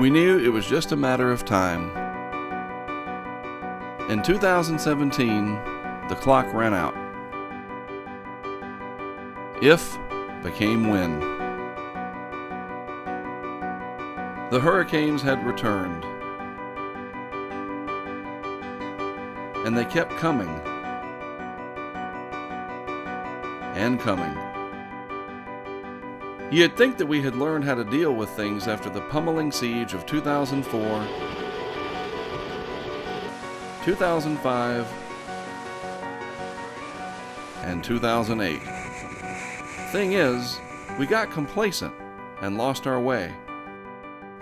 We knew it was just a matter of time. In 2017, the clock ran out. If became when. The hurricanes had returned, and they kept coming and coming. You'd think that we had learned how to deal with things after the pummeling siege of 2004, 2005, and 2008. Thing is, we got complacent and lost our way.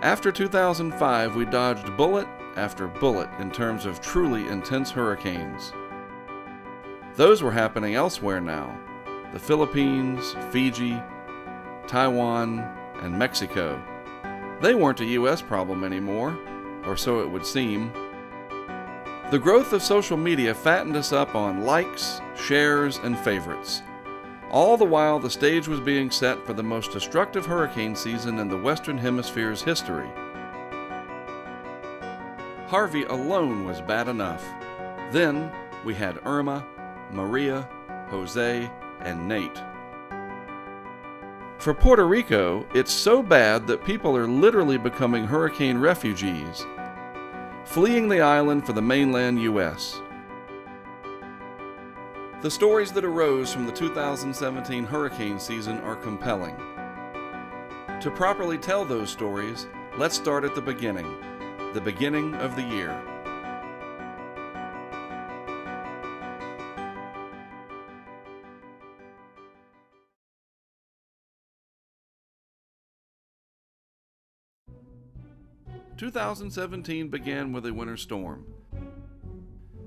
After 2005, we dodged bullet after bullet in terms of truly intense hurricanes. Those were happening elsewhere now: the Philippines, Fiji, Taiwan, and Mexico. They weren't a U.S. problem anymore, or so it would seem. The growth of social media fattened us up on likes, shares, and favorites. All the while, the stage was being set for the most destructive hurricane season in the Western Hemisphere's history. Harvey alone was bad enough. Then we had Irma, Maria, Jose, and Nate. For Puerto Rico, it's so bad that people are literally becoming hurricane refugees, fleeing the island for the mainland U.S. The stories that arose from the 2017 hurricane season are compelling. To properly tell those stories, let's start at the beginning of the year. – 2017 began with a winter storm.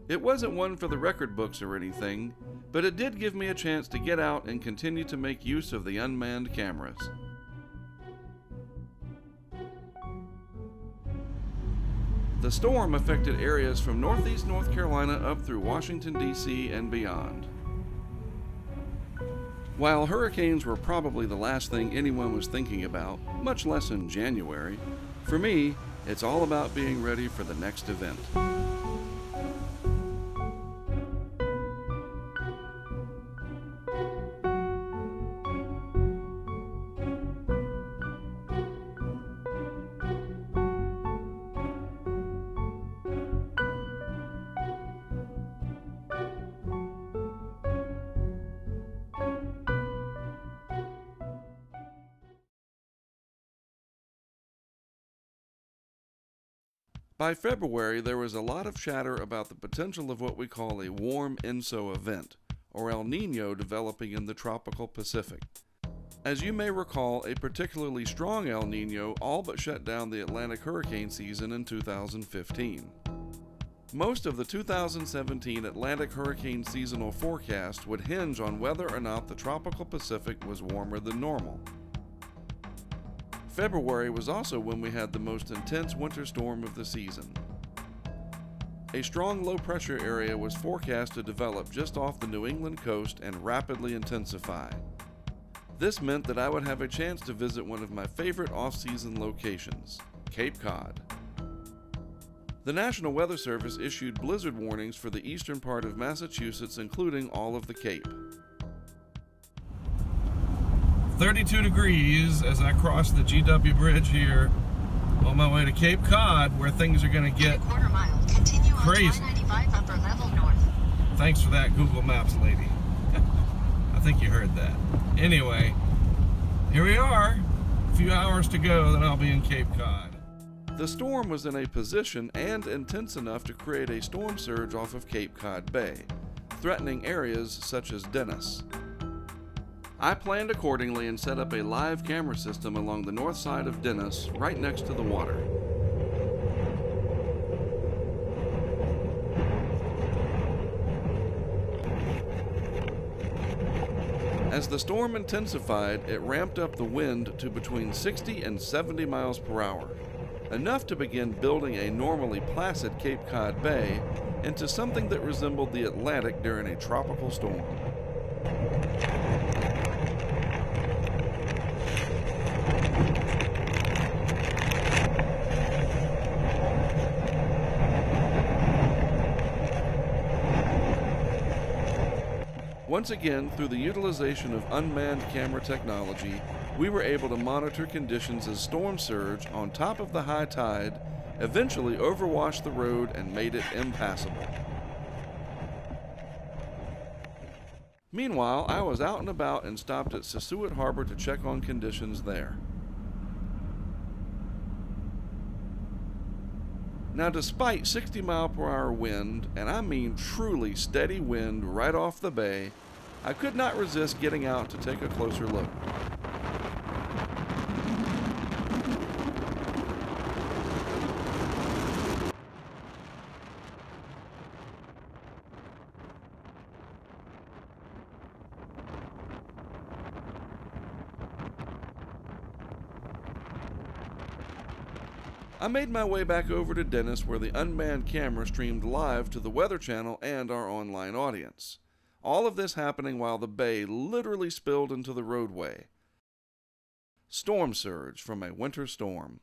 It wasn't one for the record books or anything, but it did give me a chance to get out and continue to make use of the unmanned cameras. The storm affected areas from northeast North Carolina up through Washington, D.C. and beyond. While hurricanes were probably the last thing anyone was thinking about, much less in January, for me, it's all about being ready for the next event. By February, there was a lot of chatter about the potential of what we call a warm ENSO event, or El Niño, developing in the tropical Pacific. As you may recall, a particularly strong El Niño all but shut down the Atlantic hurricane season in 2015. Most of the 2017 Atlantic hurricane seasonal forecast would hinge on whether or not the tropical Pacific was warmer than normal. February was also when we had the most intense winter storm of the season. A strong low-pressure area was forecast to develop just off the New England coast and rapidly intensify. This meant that I would have a chance to visit one of my favorite off-season locations, Cape Cod. The National Weather Service issued blizzard warnings for the eastern part of Massachusetts, including all of the Cape. 32 degrees as I cross the GW Bridge here on my way to Cape Cod, where things are going to get crazy. Upper level north. Thanks for that, Google Maps lady. I think you heard that. Anyway, here we are. A few hours to go, then I'll be in Cape Cod. The storm was in a position and intense enough to create a storm surge off of Cape Cod Bay, threatening areas such as Dennis. I planned accordingly and set up a live camera system along the north side of Dennis, right next to the water. As the storm intensified, it ramped up the wind to between 60 and 70 miles per hour, enough to begin building a normally placid Cape Cod Bay into something that resembled the Atlantic during a tropical storm. Once again, through the utilization of unmanned camera technology, we were able to monitor conditions as storm surge on top of the high tide eventually overwashed the road and made it impassable. Meanwhile, I was out and about and stopped at Sassuat Harbor to check on conditions there. Now, despite 60-mile-per-hour wind, and I mean truly steady wind right off the bay, I could not resist getting out to take a closer look. I made my way back over to Dennis, where the unmanned camera streamed live to the Weather Channel and our online audience. All of this happening while the bay literally spilled into the roadway. Storm surge from a winter storm.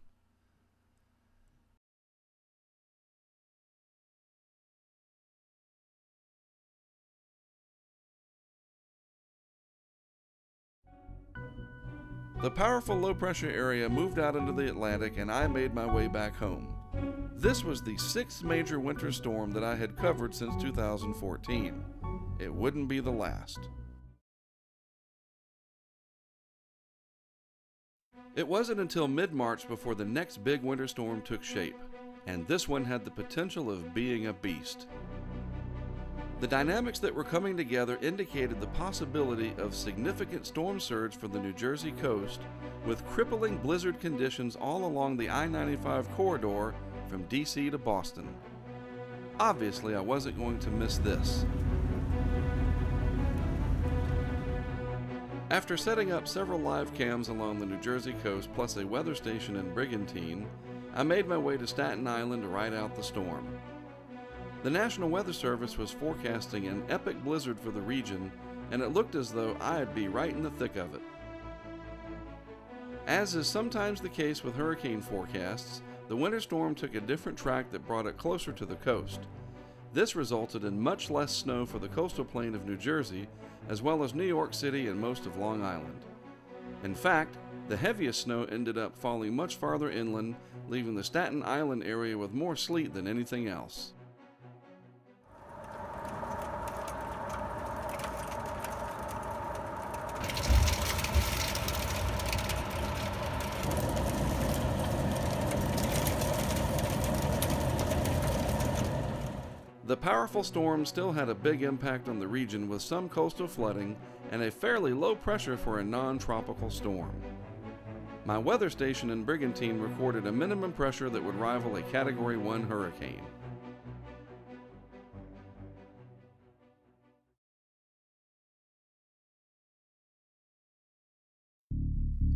The powerful low-pressure area moved out into the Atlantic, and I made my way back home. This was the 6th major winter storm that I had covered since 2014. It wouldn't be the last. It wasn't until mid-March before the next big winter storm took shape, and this one had the potential of being a beast. The dynamics that were coming together indicated the possibility of significant storm surge for the New Jersey coast, with crippling blizzard conditions all along the I-95 corridor from DC to Boston. Obviously, I wasn't going to miss this. After setting up several live cams along the New Jersey coast plus a weather station in Brigantine, I made my way to Staten Island to ride out the storm. The National Weather Service was forecasting an epic blizzard for the region, and it looked as though I'd be right in the thick of it. As is sometimes the case with hurricane forecasts, the winter storm took a different track that brought it closer to the coast. This resulted in much less snow for the coastal plain of New Jersey, as well as New York City and most of Long Island. In fact, the heaviest snow ended up falling much farther inland, leaving the Staten Island area with more sleet than anything else. The powerful storm still had a big impact on the region, with some coastal flooding and a fairly low pressure for a non-tropical storm. My weather station in Brigantine recorded a minimum pressure that would rival a Category 1 hurricane.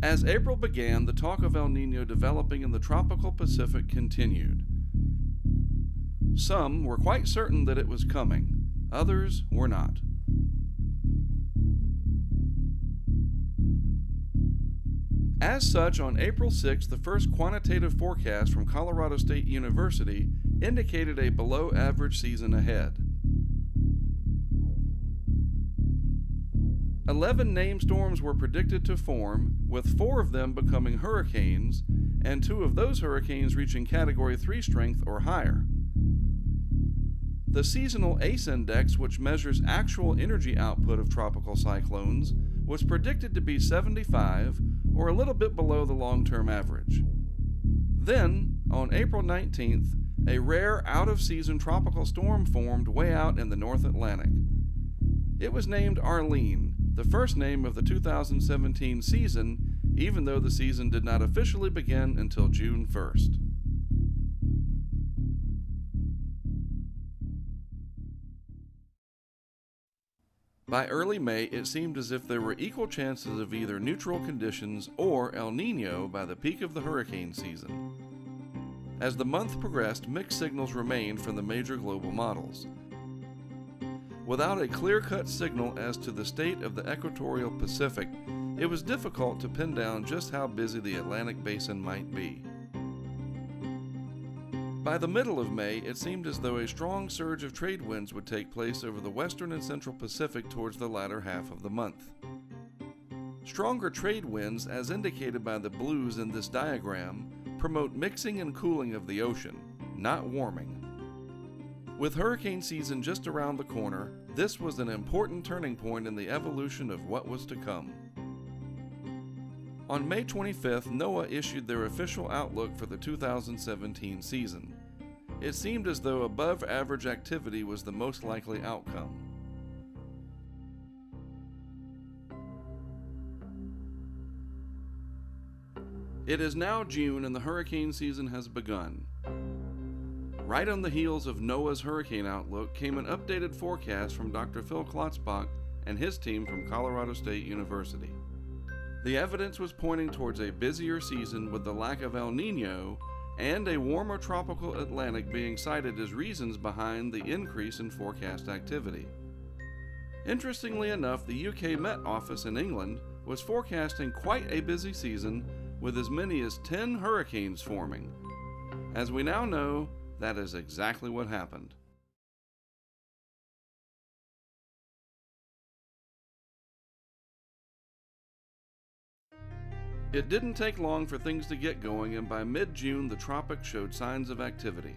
As April began, the talk of El Niño developing in the tropical Pacific continued. Some were quite certain that it was coming, others were not. As such, on April 6, the first quantitative forecast from Colorado State University indicated a below-average season ahead. 11 named storms were predicted to form, with 4 of them becoming hurricanes, and 2 of those hurricanes reaching Category 3 strength or higher. The seasonal ACE index, which measures actual energy output of tropical cyclones, was predicted to be 75, or a little bit below the long-term average. Then, on April 19th, a rare out-of-season tropical storm formed way out in the North Atlantic. It was named Arlene, the first name of the 2017 season, even though the season did not officially begin until June 1st. By early May, it seemed as if there were equal chances of either neutral conditions or El Niño by the peak of the hurricane season. As the month progressed, mixed signals remained from the major global models. Without a clear-cut signal as to the state of the equatorial Pacific, it was difficult to pin down just how busy the Atlantic basin might be. By the middle of May, it seemed as though a strong surge of trade winds would take place over the western and central Pacific towards the latter half of the month. Stronger trade winds, as indicated by the blues in this diagram, promote mixing and cooling of the ocean, not warming. With hurricane season just around the corner, this was an important turning point in the evolution of what was to come. On May 25th, NOAA issued their official outlook for the 2017 season. It seemed as though above average activity was the most likely outcome. It is now June and the hurricane season has begun. Right on the heels of NOAA's hurricane outlook came an updated forecast from Dr. Phil Klotzbach and his team from Colorado State University. The evidence was pointing towards a busier season with the lack of El Nino and a warmer tropical Atlantic being cited as reasons behind the increase in forecast activity. Interestingly enough, the UK Met Office in England was forecasting quite a busy season with as many as 10 hurricanes forming. As we now know, that is exactly what happened. It didn't take long for things to get going, and by mid-June the tropics showed signs of activity.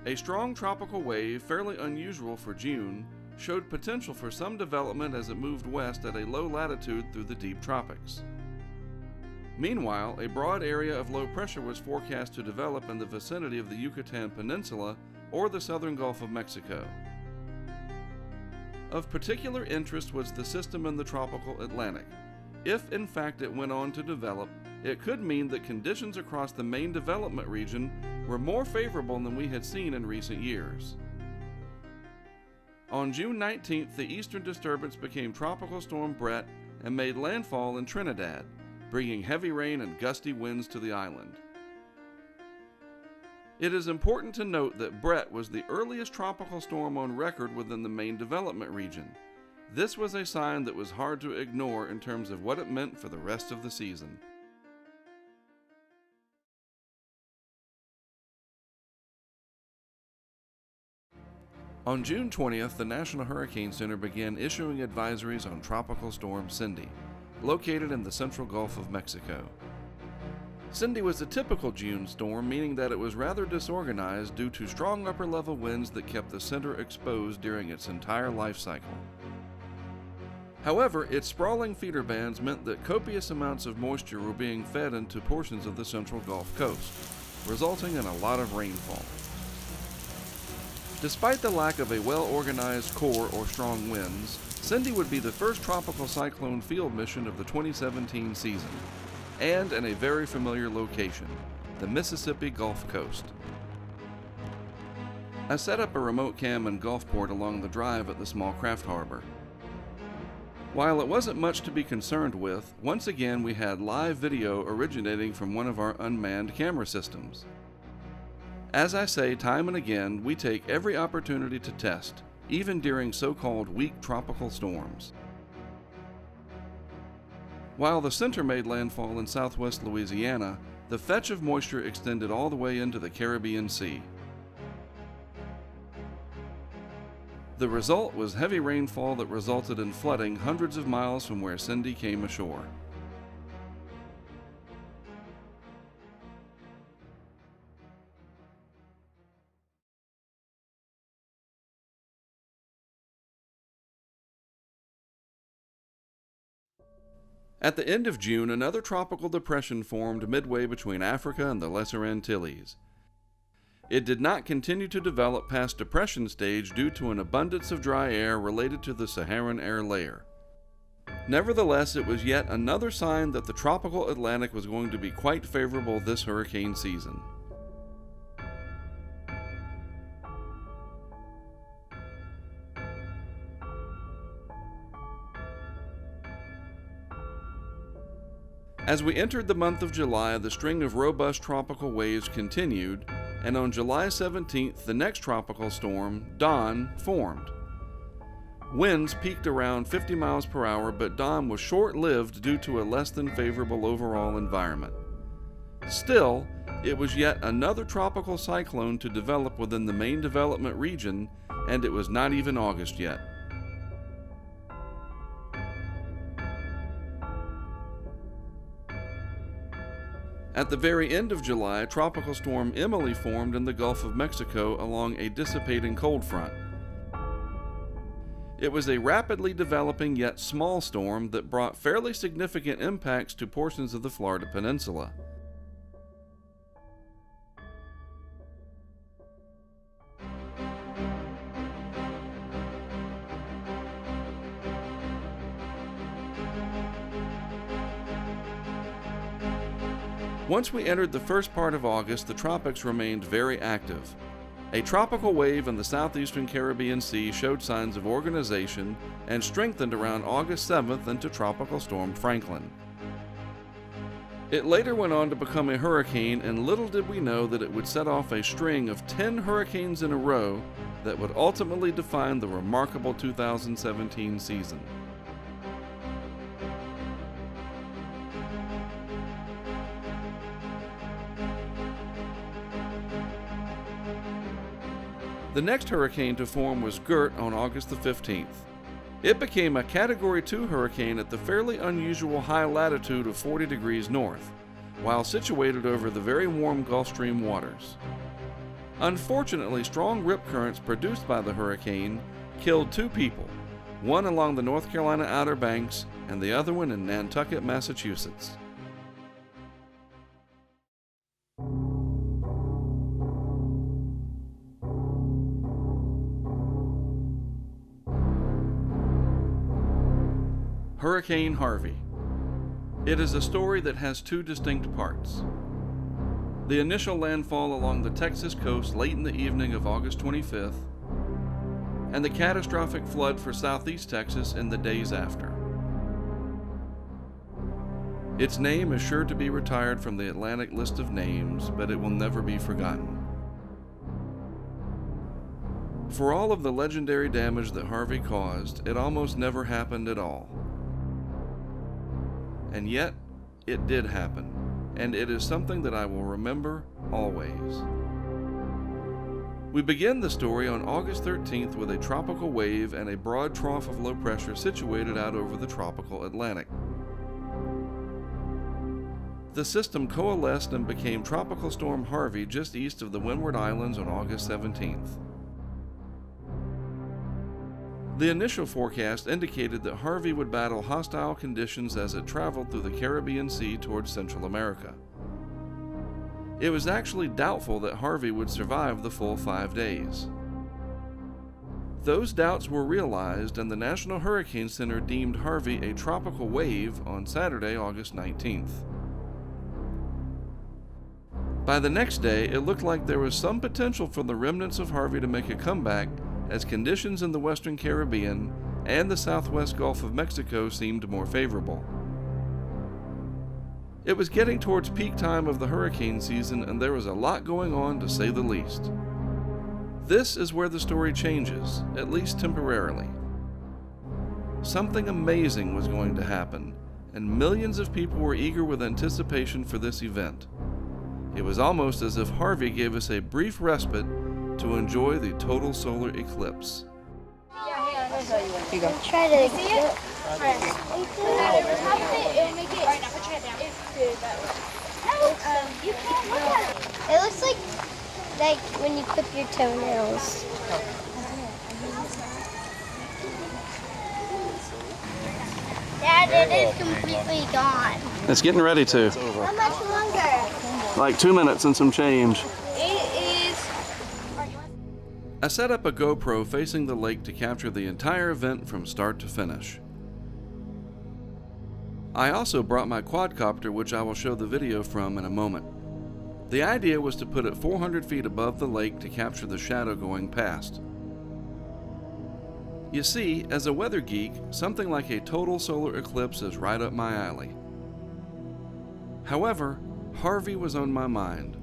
A strong tropical wave, fairly unusual for June, showed potential for some development as it moved west at a low latitude through the deep tropics. Meanwhile, a broad area of low pressure was forecast to develop in the vicinity of the Yucatan Peninsula or the southern Gulf of Mexico. Of particular interest was the system in the tropical Atlantic. If in fact it went on to develop, it could mean that conditions across the main development region were more favorable than we had seen in recent years. On June 19th, the eastern disturbance became Tropical Storm Brett and made landfall in Trinidad, bringing heavy rain and gusty winds to the island. It is important to note that Brett was the earliest tropical storm on record within the main development region. This was a sign that was hard to ignore in terms of what it meant for the rest of the season. On June 20th, the National Hurricane Center began issuing advisories on Tropical Storm Cindy, located in the central Gulf of Mexico. Cindy was a typical June storm, meaning that it was rather disorganized due to strong upper-level winds that kept the center exposed during its entire life cycle. However, its sprawling feeder bands meant that copious amounts of moisture were being fed into portions of the central Gulf Coast, resulting in a lot of rainfall. Despite the lack of a well-organized core or strong winds, Cindy would be the first tropical cyclone field mission of the 2017 season, and in a very familiar location, the Mississippi Gulf Coast. I set up a remote cam in Gulfport along the drive at the small craft harbor. While it wasn't much to be concerned with, once again we had live video originating from one of our unmanned camera systems. As I say time and again, we take every opportunity to test, even during so-called weak tropical storms. While the center made landfall in southwest Louisiana, the fetch of moisture extended all the way into the Caribbean Sea. The result was heavy rainfall that resulted in flooding hundreds of miles from where Cindy came ashore. At the end of June, another tropical depression formed midway between Africa and the Lesser Antilles. It did not continue to develop past depression stage due to an abundance of dry air related to the Saharan air layer. Nevertheless, it was yet another sign that the tropical Atlantic was going to be quite favorable this hurricane season. As we entered the month of July, the string of robust tropical waves continued, and on July 17th, the next tropical storm, Don, formed. Winds peaked around 50 miles per hour, but Don was short-lived due to a less than favorable overall environment. Still, It was yet another tropical cyclone to develop within the main development region, and it was not even August yet. At the very end of July, Tropical Storm Emily formed in the Gulf of Mexico along a dissipating cold front. It was a rapidly developing yet small storm that brought fairly significant impacts to portions of the Florida Peninsula. Once we entered the first part of August, the tropics remained very active. A tropical wave in the southeastern Caribbean Sea showed signs of organization and strengthened around August 7th into Tropical Storm Franklin. It later went on to become a hurricane, and little did we know that it would set off a string of 10 hurricanes in a row that would ultimately define the remarkable 2017 season. The next hurricane to form was Gert on August the 15th. It became a Category 2 hurricane at the fairly unusual high latitude of 40 degrees north, while situated over the very warm Gulf Stream waters. Unfortunately, strong rip currents produced by the hurricane killed 2 people, one along the North Carolina Outer Banks and the other one in Nantucket, Massachusetts. Hurricane Harvey. It is a story that has 2 distinct parts. The initial landfall along the Texas coast late in the evening of August 25th, and the catastrophic flood for southeast Texas in the days after. Its name is sure to be retired from the Atlantic list of names, but it will never be forgotten. For all of the legendary damage that Harvey caused, it almost never happened at all. And yet, it did happen, and it is something that I will remember always. We begin the story on August 13th with a tropical wave and a broad trough of low pressure situated out over the tropical Atlantic. The system coalesced and became Tropical Storm Harvey just east of the Windward Islands on August 17th. The initial forecast indicated that Harvey would battle hostile conditions as it traveled through the Caribbean Sea towards Central America. It was actually doubtful that Harvey would survive the full 5 days. Those doubts were realized, and the National Hurricane Center deemed Harvey a tropical wave on Saturday, August 19th. By the next day, it looked like there was some potential for the remnants of Harvey to make a comeback, as conditions in the western Caribbean and the southwest Gulf of Mexico seemed more favorable. It was getting towards peak time of the hurricane season, and there was a lot going on, to say the least. This is where the story changes, at least temporarily. Something amazing was going to happen, and millions of people were eager with anticipation for this event. It was almost as if Harvey gave us a brief respite to enjoy the total solar eclipse. You go. Try to see it. It looks like when you clip your toenails. Dad, it is completely gone. It's getting ready to. How much longer? Like 2 minutes and some change. It is. I set up a GoPro facing the lake to capture the entire event from start to finish. I also brought my quadcopter, which I will show the video from in a moment. The idea was to put it 400 feet above the lake to capture the shadow going past. You see, as a weather geek, something like a total solar eclipse is right up my alley. However, Harvey was on my mind.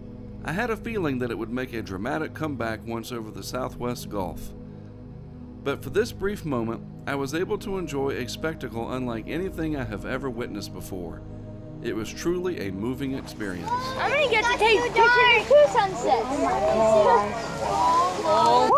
I had a feeling that it would make a dramatic comeback once over the southwest Gulf. But for this brief moment, I was able to enjoy a spectacle unlike anything I have ever witnessed before. It was truly a moving experience. I'm gonna get to take pictures of 2 sunsets. Oh.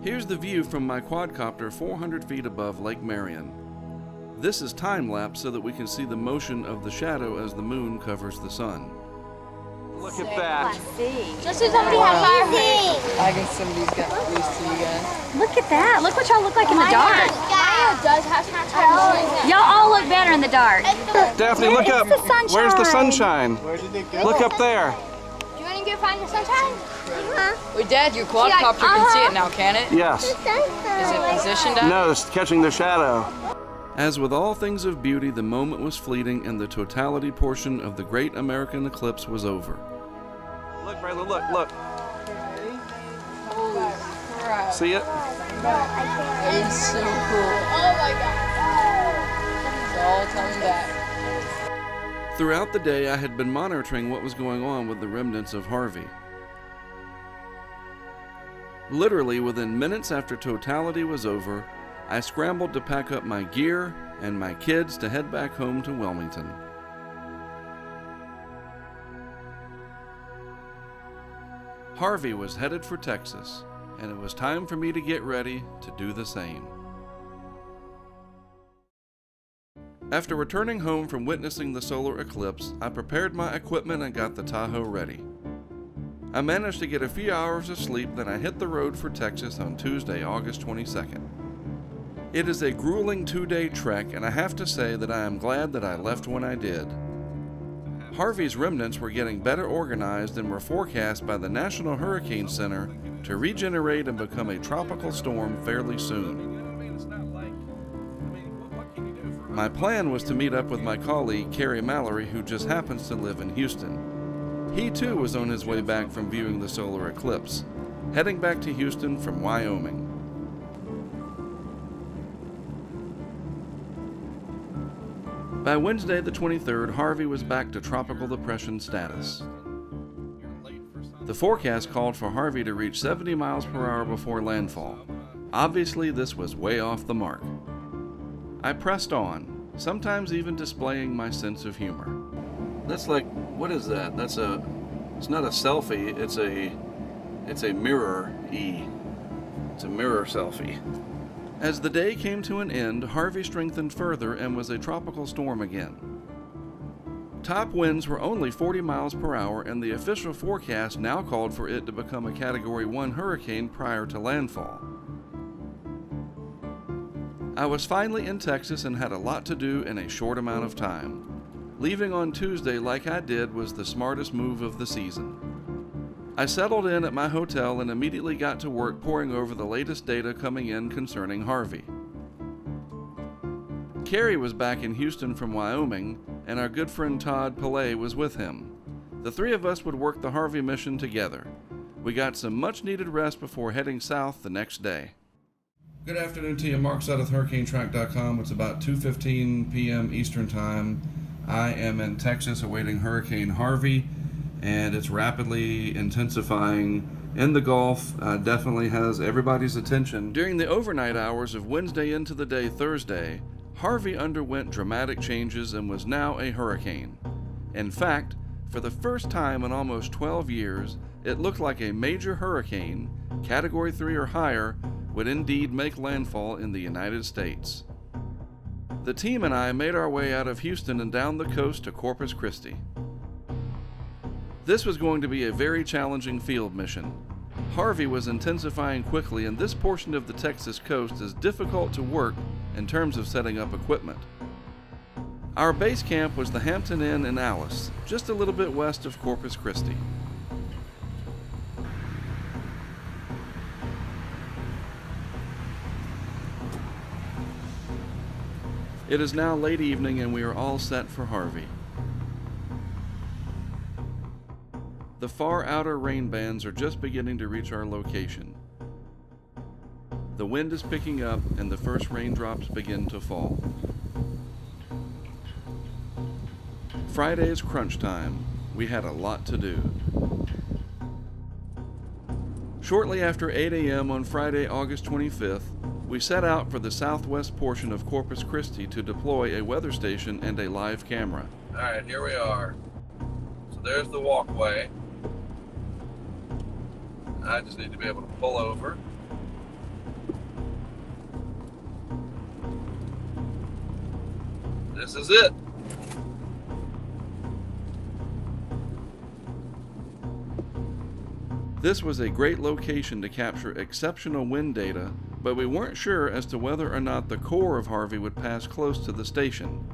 Here's the view from my quadcopter 400 feet above Lake Marion. This is time-lapse so that we can see the motion of the shadow as the moon covers the sun. Look at that. Just as somebody has fire. I guess somebody's got used to you guys. Look at that. Look what y'all look like in the dark. Maya does have time. Y'all all look better in the dark. Daphne, look up. the sunshine? Where's the sunshine? Where did it go? Look up there. Do you want to go find the sunshine? Wait, Dad, your quadcopter can see it now, can it? Yes. Is it positioned up? No, it's catching the shadow. As with all things of beauty, the moment was fleeting and the totality portion of the great American eclipse was over. Look, Brayla, look. Holy crap. See it? It is so cool. Oh my god. It's all coming back. Throughout the day, I had been monitoring what was going on with the remnants of Harvey. Literally within minutes after totality was over, I scrambled to pack up my gear and my kids to head back home to Wilmington. Harvey was headed for Texas, and it was time for me to get ready to do the same. After returning home from witnessing the solar eclipse, I prepared my equipment and got the Tahoe ready. I managed to get a few hours of sleep, then I hit the road for Texas on Tuesday, August 22nd. It is a grueling 2-day trek, and I have to say that I am glad that I left when I did. Harvey's remnants were getting better organized and were forecast by the National Hurricane Center to regenerate and become a tropical storm fairly soon. My plan was to meet up with my colleague Carrie Mallory, who just happens to live in Houston. He too was on his way back from viewing the solar eclipse, heading back to Houston from Wyoming. By Wednesday the 23rd, Harvey was back to tropical depression status. The forecast called for Harvey to reach 70 miles per hour before landfall. Obviously, this was way off the mark. I pressed on, sometimes even displaying my sense of humor. That's like, what is that? It's not a selfie, it's a mirror-y. It's a mirror selfie. As the day came to an end, Harvey strengthened further and was a tropical storm again. Top winds were only 40 miles per hour, and the official forecast now called for it to become a Category 1 hurricane prior to landfall. I was finally in Texas and had a lot to do in a short amount of time. Leaving on Tuesday like I did was the smartest move of the season. I settled in at my hotel and immediately got to work poring over the latest data coming in concerning Harvey. Carrie was back in Houston from Wyoming, and our good friend Todd Pillay was with him. The three of us would work the Harvey mission together. We got some much-needed rest before heading south the next day. Good afternoon to you, Mark Sudduth, HurricaneTrack.com. It's about 2:15 p.m. Eastern Time. I am in Texas awaiting Hurricane Harvey, and it's rapidly intensifying in the Gulf. Definitely has everybody's attention. During the overnight hours of Wednesday into the day Thursday, Harvey underwent dramatic changes and was now a hurricane. In fact, for the first time in almost 12 years, it looked like a major hurricane, Category 3 or higher, would indeed make landfall in the United States. The team and I made our way out of Houston and down the coast to Corpus Christi. This was going to be a very challenging field mission. Harvey was intensifying quickly, and this portion of the Texas coast is difficult to work in terms of setting up equipment. Our base camp was the Hampton Inn in Alice, just a little bit west of Corpus Christi. It is now late evening and we are all set for Harvey. The far outer rain bands are just beginning to reach our location. The wind is picking up and the first raindrops begin to fall. Friday is crunch time. We had a lot to do. Shortly after 8 a.m. on Friday, August 25th, we set out for the southwest portion of Corpus Christi to deploy a weather station and a live camera. All right, here we are. So there's the walkway. I just need to be able to pull over. This is it. This was a great location to capture exceptional wind data, but we weren't sure as to whether or not the core of Harvey would pass close to the station.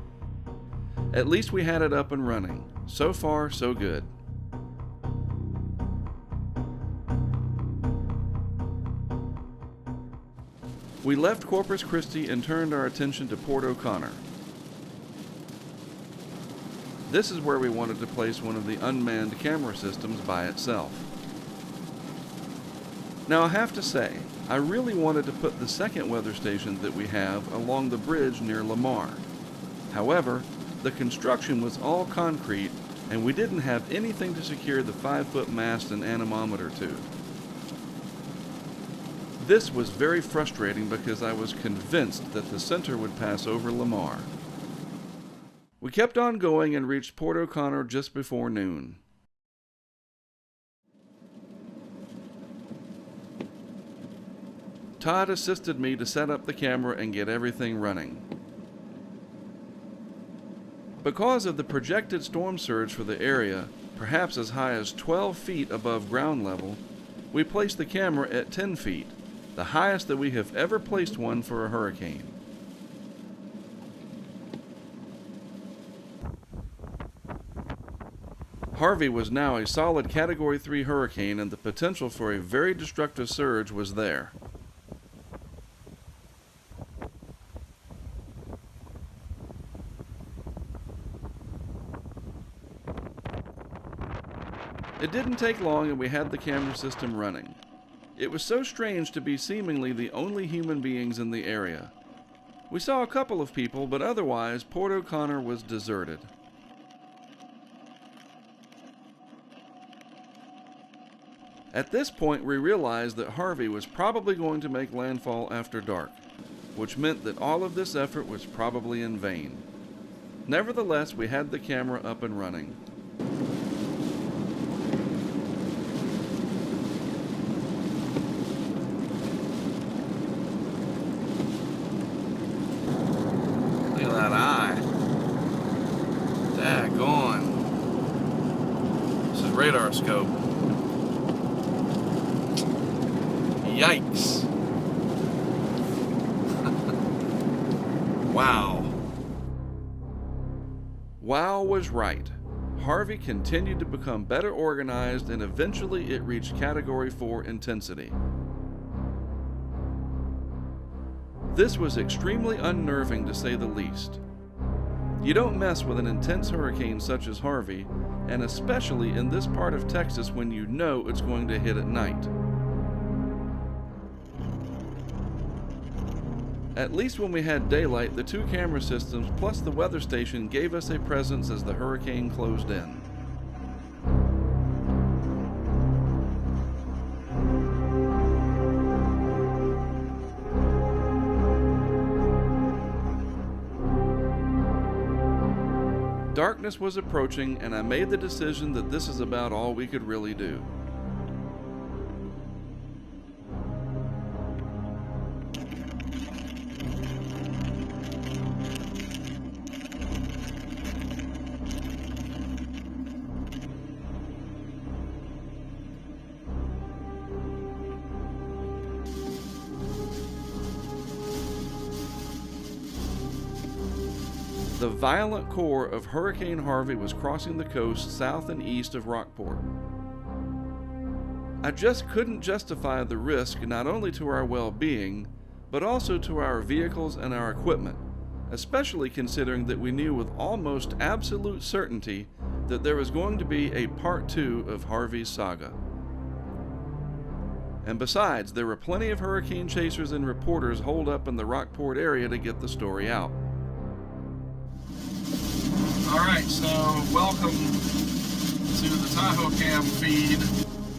At least we had it up and running. So far, so good. We left Corpus Christi and turned our attention to Port O'Connor. This is where we wanted to place one of the unmanned camera systems by itself. Now I have to say, I really wanted to put the second weather station that we have along the bridge near Lamar. However, the construction was all concrete and we didn't have anything to secure the 5-foot mast and anemometer to. This was very frustrating because I was convinced that the center would pass over Lamar. We kept on going and reached Port O'Connor just before noon. Todd assisted me to set up the camera and get everything running. Because of the projected storm surge for the area, perhaps as high as 12 feet above ground level, we placed the camera at 10 feet, the highest that we have ever placed one for a hurricane. Harvey was now a solid Category 3 hurricane and the potential for a very destructive surge was there. It didn't take long and we had the camera system running. It was so strange to be seemingly the only human beings in the area. We saw a couple of people, but otherwise Port O'Connor was deserted. At this point we realized that Harvey was probably going to make landfall after dark, which meant that all of this effort was probably in vain. Nevertheless, we had the camera up and running. Look at that eye. Daggone. This is radar scope. Yikes. Wow. Wow was right. Harvey continued to become better organized and eventually it reached Category 4 intensity. This was extremely unnerving to say the least. You don't mess with an intense hurricane such as Harvey, and especially in this part of Texas when you know it's going to hit at night. At least when we had daylight, the two camera systems plus the weather station gave us a presence as the hurricane closed in. Darkness was approaching, and I made the decision that this is about all we could really do. The violent core of Hurricane Harvey was crossing the coast south and east of Rockport. I just couldn't justify the risk not only to our well-being, but also to our vehicles and our equipment, especially considering that we knew with almost absolute certainty that there was going to be a part 2 of Harvey's saga. And besides, there were plenty of hurricane chasers and reporters holed up in the Rockport area to get the story out. Alright, so welcome to the Tahoe Cam feed.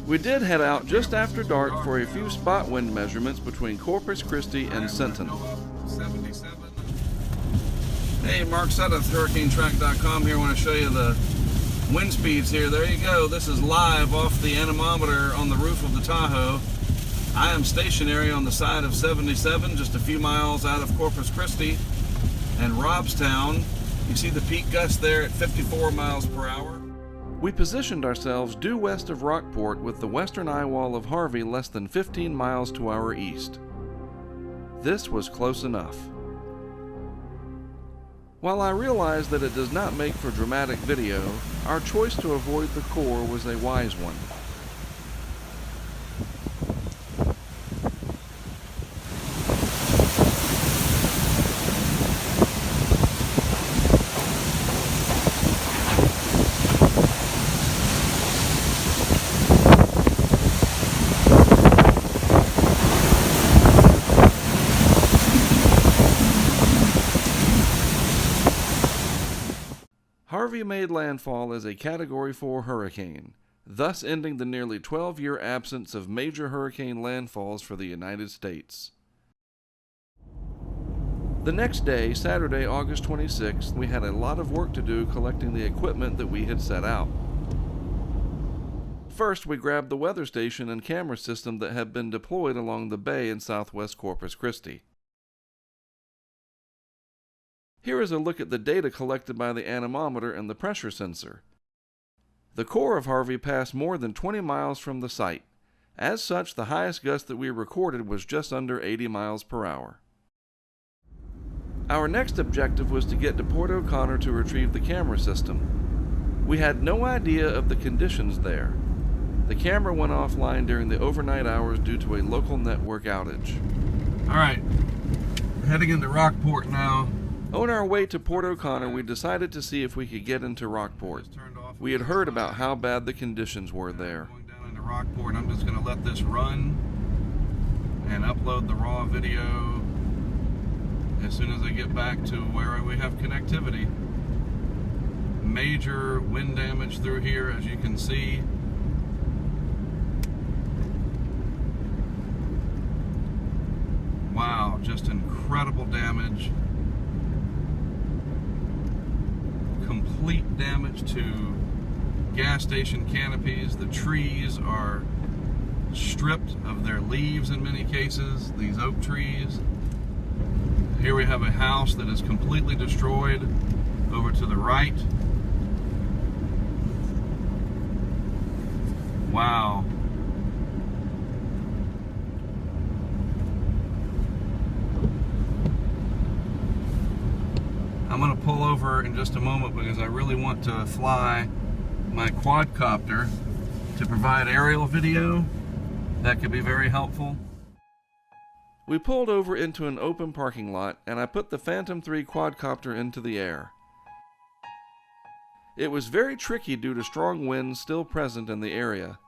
We did head out just after dark for a few spot wind measurements between Corpus Christi and Centon. 77. Hey, Mark Suttoth, HurricaneTrack.com here. I want to show you the wind speeds here. There you go. This is live off the anemometer on the roof of the Tahoe. I am stationary on the side of 77, just a few miles out of Corpus Christi and Robstown. You see the peak gust there at 54 miles per hour. We positioned ourselves due west of Rockport with the western eye wall of Harvey less than 15 miles to our east. This was close enough. While I realize that it does not make for dramatic video, our choice to avoid the core was a wise one. Harvey made landfall as a Category 4 hurricane, thus ending the nearly 12-year absence of major hurricane landfalls for the United States. The next day, Saturday, August 26th, we had a lot of work to do collecting the equipment that we had set out. First, we grabbed the weather station and camera system that had been deployed along the bay in southwest Corpus Christi. Here is a look at the data collected by the anemometer and the pressure sensor. The core of Harvey passed more than 20 miles from the site. As such, the highest gust that we recorded was just under 80 miles per hour. Our next objective was to get to Port O'Connor to retrieve the camera system. We had no idea of the conditions there. The camera went offline during the overnight hours due to a local network outage. Alright, heading into Rockport now. On our way to Port O'Connor, we decided to see if we could get into Rockport. We had heard about how bad the conditions were there. Going down into Rockport, I'm just going to let this run and upload the raw video as soon as I get back to where we have connectivity. Major wind damage through here, as you can see. Wow, just incredible damage. Complete damage to gas station canopies. The trees are stripped of their leaves in many cases, these oak trees. Here we have a house that is completely destroyed over to the right. Wow. I'm going to pull over in just a moment because I really want to fly my quadcopter to provide aerial video. That could be very helpful. We pulled over into an open parking lot and I put the Phantom 3 quadcopter into the air. It was very tricky due to strong winds still present in the area.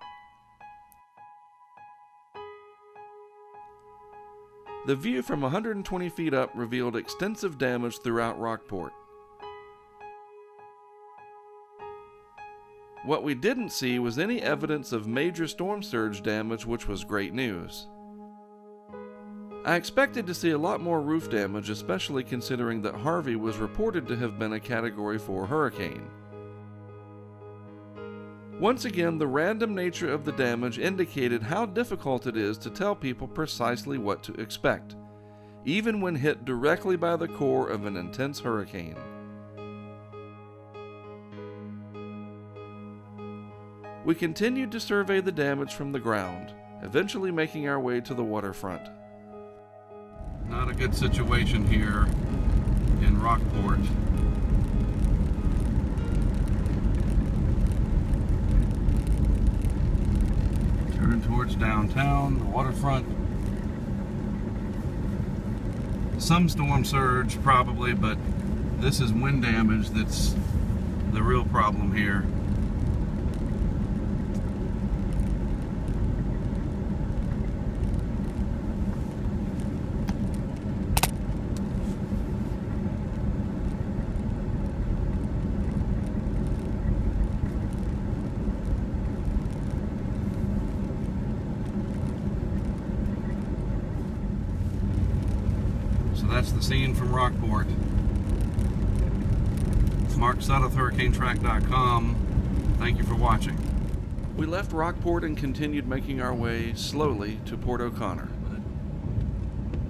The view from 120 feet up revealed extensive damage throughout Rockport. What we didn't see was any evidence of major storm surge damage, which was great news. I expected to see a lot more roof damage, especially considering that Harvey was reported to have been a Category 4 hurricane. Once again, the random nature of the damage indicated how difficult it is to tell people precisely what to expect, even when hit directly by the core of an intense hurricane. We continued to survey the damage from the ground, eventually making our way to the waterfront. Not a good situation here in Rockport. Turn towards downtown, the waterfront. Some storm surge probably, but this is wind damage that's the real problem here. So that's the scene from Rockport. It's Mark Sudduth, HurricaneTrack.com. Thank you for watching. We left Rockport and continued making our way slowly to Port O'Connor.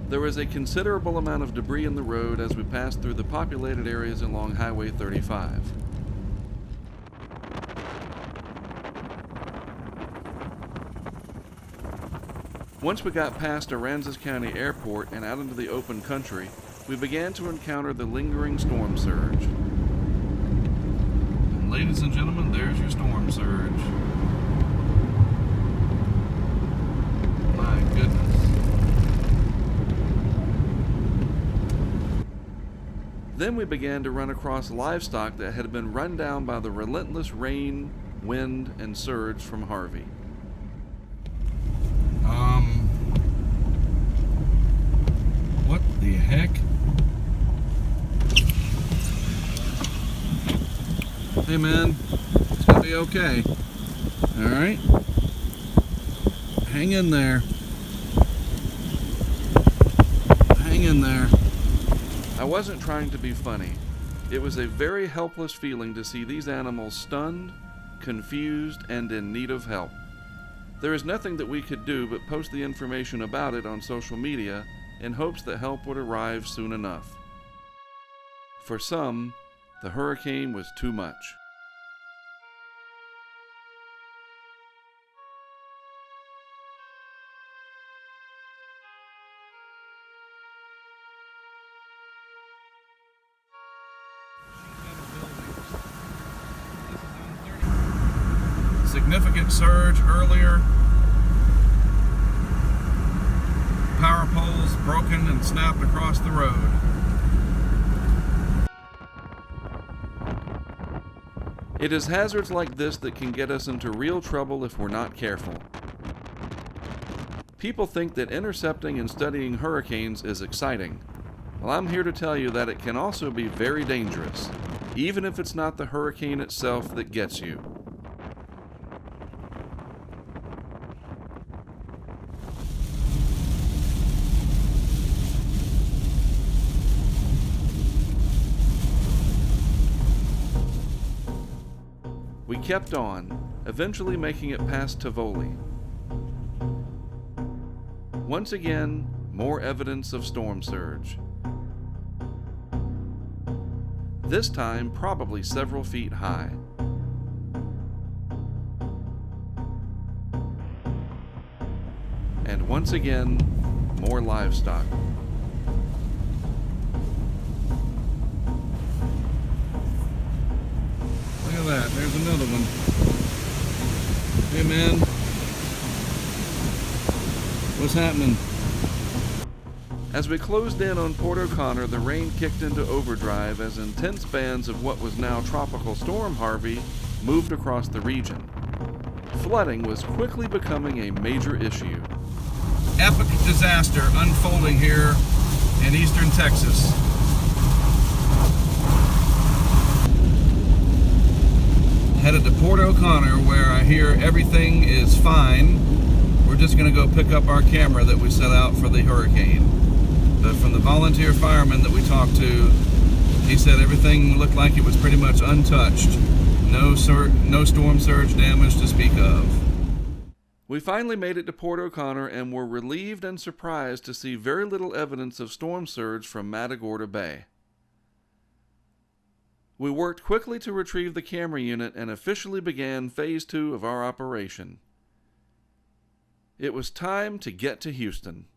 There was a considerable amount of debris in the road as we passed through the populated areas along Highway 35. Once we got past Aransas County Airport and out into the open country, we began to encounter the lingering storm surge. And ladies and gentlemen, there's your storm surge. My goodness. Then we began to run across livestock that had been run down by the relentless rain, wind, and surge from Harvey. What the heck? Hey man, it's gonna be okay. Alright? Hang in there. Hang in there. I wasn't trying to be funny. It was a very helpless feeling to see these animals stunned, confused, and in need of help. There is nothing that we could do but post the information about it on social media in hopes that help would arrive soon enough. For some, the hurricane was too much. Significant surge earlier. Power poles broken and snapped across the road. It is hazards like this that can get us into real trouble if we're not careful. People think that intercepting and studying hurricanes is exciting. Well, I'm here to tell you that it can also be very dangerous, even if it's not the hurricane itself that gets you. We kept on, eventually making it past Tivoli. Once again, more evidence of storm surge. This time, probably several feet high. And once again, more livestock. Look at that, there's another one. Hey man, what's happening? As we closed in on Port O'Connor, the rain kicked into overdrive as intense bands of what was now Tropical Storm Harvey moved across the region. Flooding was quickly becoming a major issue. Epic disaster unfolding here in eastern Texas. Headed to Port O'Connor, where I hear everything is fine. We're just going to go pick up our camera that we set out for the hurricane. But from the volunteer fireman that we talked to, he said everything looked like it was pretty much untouched. No storm surge damage to speak of. We finally made it to Port O'Connor and were relieved and surprised to see very little evidence of storm surge from Matagorda Bay. We worked quickly to retrieve the camera unit and officially began Phase 2 of our operation. It was time to get to Houston.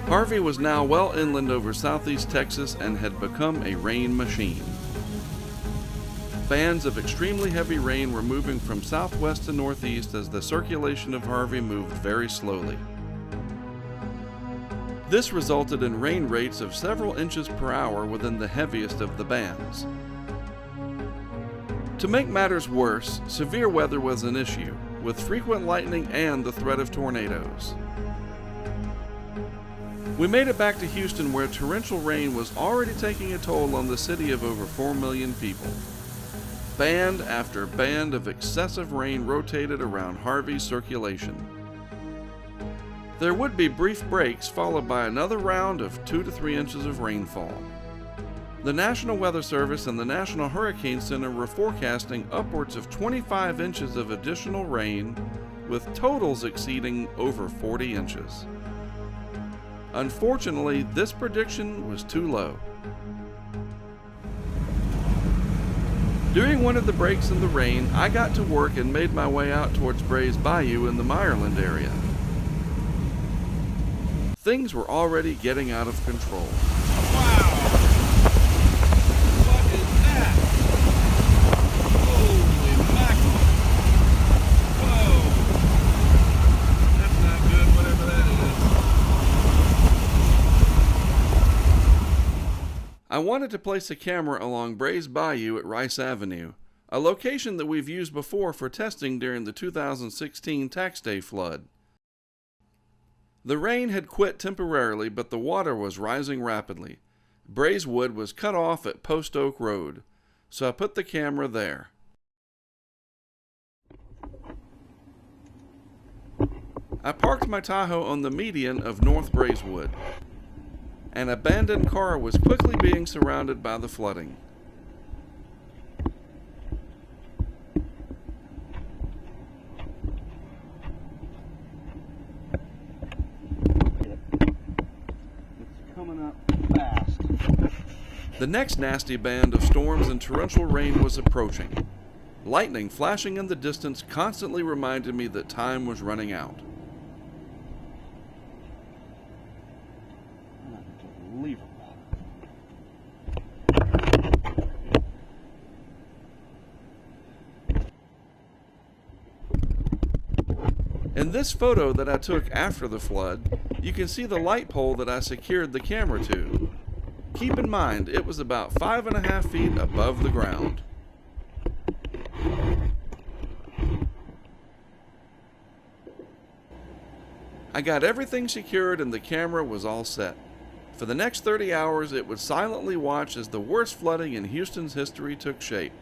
Harvey was now well inland over southeast Texas and had become a rain machine. Bands of extremely heavy rain were moving from southwest to northeast as the circulation of Harvey moved very slowly. This resulted in rain rates of several inches per hour within the heaviest of the bands. To make matters worse, severe weather was an issue, with frequent lightning and the threat of tornadoes. We made it back to Houston, where torrential rain was already taking a toll on the city of over 4 million people. Band after band of excessive rain rotated around Harvey's circulation. There would be brief breaks, followed by another round of 2 to 3 inches of rainfall. The National Weather Service and the National Hurricane Center were forecasting upwards of 25 inches of additional rain, with totals exceeding over 40 inches. Unfortunately, this prediction was too low. During one of the breaks in the rain, I got to work and made my way out towards Bray's Bayou in the Meyerland area. Things were already getting out of control. Wow! What is that? Holy mackerel! Whoa! That's not good, whatever that is. I wanted to place a camera along Bray's Bayou at Rice Avenue, a location that we've used before for testing during the 2016 tax day flood. The rain had quit temporarily, but the water was rising rapidly. Bray's Wood was cut off at Post Oak Road, so I put the camera there. I parked my Tahoe on the median of North Bray's Wood. An abandoned car was quickly being surrounded by the flooding. The next nasty band of storms and torrential rain was approaching. Lightning flashing in the distance constantly reminded me that time was running out. In this photo that I took after the flood, you can see the light pole that I secured the camera to. Keep in mind, it was about 5.5 feet above the ground. I got everything secured and the camera was all set. For the next 30 hours, it would silently watch as the worst flooding in Houston's history took shape.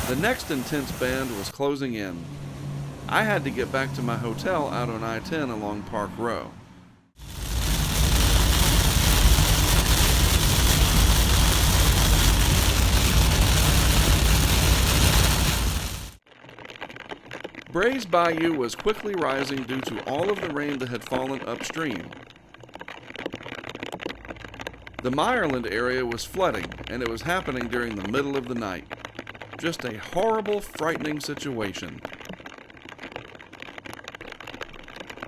The next intense band was closing in. I had to get back to my hotel out on I-10 along Park Row. Bray's Bayou was quickly rising due to all of the rain that had fallen upstream. The Meyerland area was flooding, and it was happening during the middle of the night. Just a horrible, frightening situation.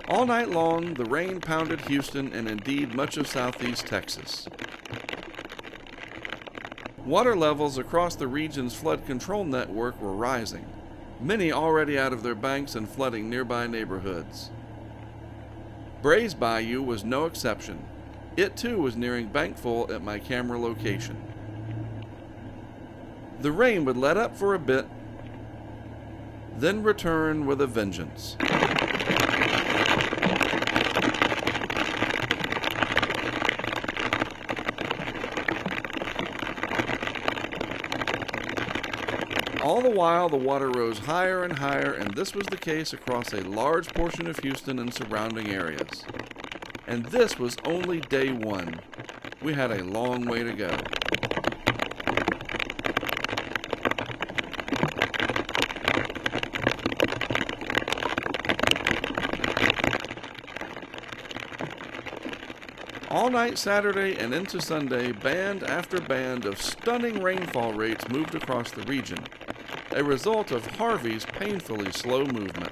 All night long, the rain pounded Houston and indeed much of southeast Texas. Water levels across the region's flood control network were rising, many already out of their banks and flooding nearby neighborhoods. Bray's Bayou was no exception. It too was nearing bankfull at my camera location. The rain would let up for a bit, then return with a vengeance. All the while, the water rose higher and higher, and this was the case across a large portion of Houston and surrounding areas. And this was only day one. We had a long way to go. All night Saturday and into Sunday, band after band of stunning rainfall rates moved across the region, a result of Harvey's painfully slow movement.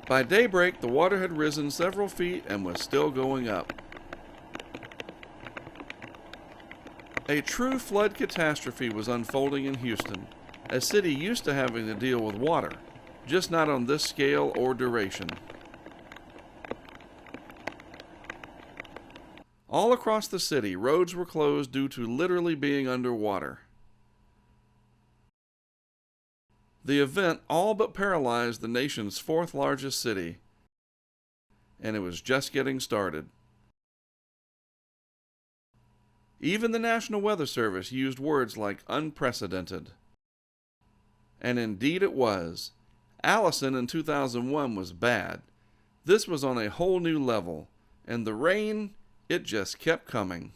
By daybreak, the water had risen several feet and was still going up. A true flood catastrophe was unfolding in Houston, a city used to having to deal with water, just not on this scale or duration. All across the city, roads were closed due to literally being underwater. The event all but paralyzed the nation's fourth largest city, and it was just getting started. Even the National Weather Service used words like unprecedented. And indeed it was. Allison in 2001 was bad. This was on a whole new level, and the rain, it just kept coming.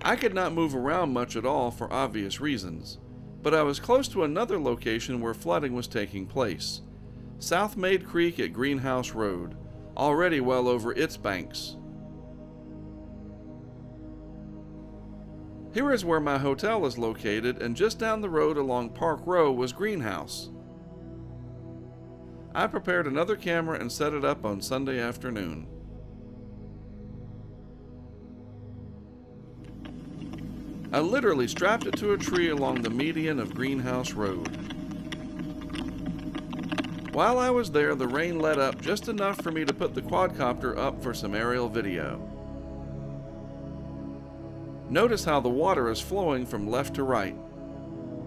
I could not move around much at all for obvious reasons, but I was close to another location where flooding was taking place. South Maid Creek at Greenhouse Road, already well over its banks. Here is where my hotel is located, and just down the road along Park Row was Greenhouse. I prepared another camera and set it up on Sunday afternoon. I literally strapped it to a tree along the median of Greenhouse Road. While I was there, the rain let up just enough for me to put the quadcopter up for some aerial video. Notice how the water is flowing from left to right.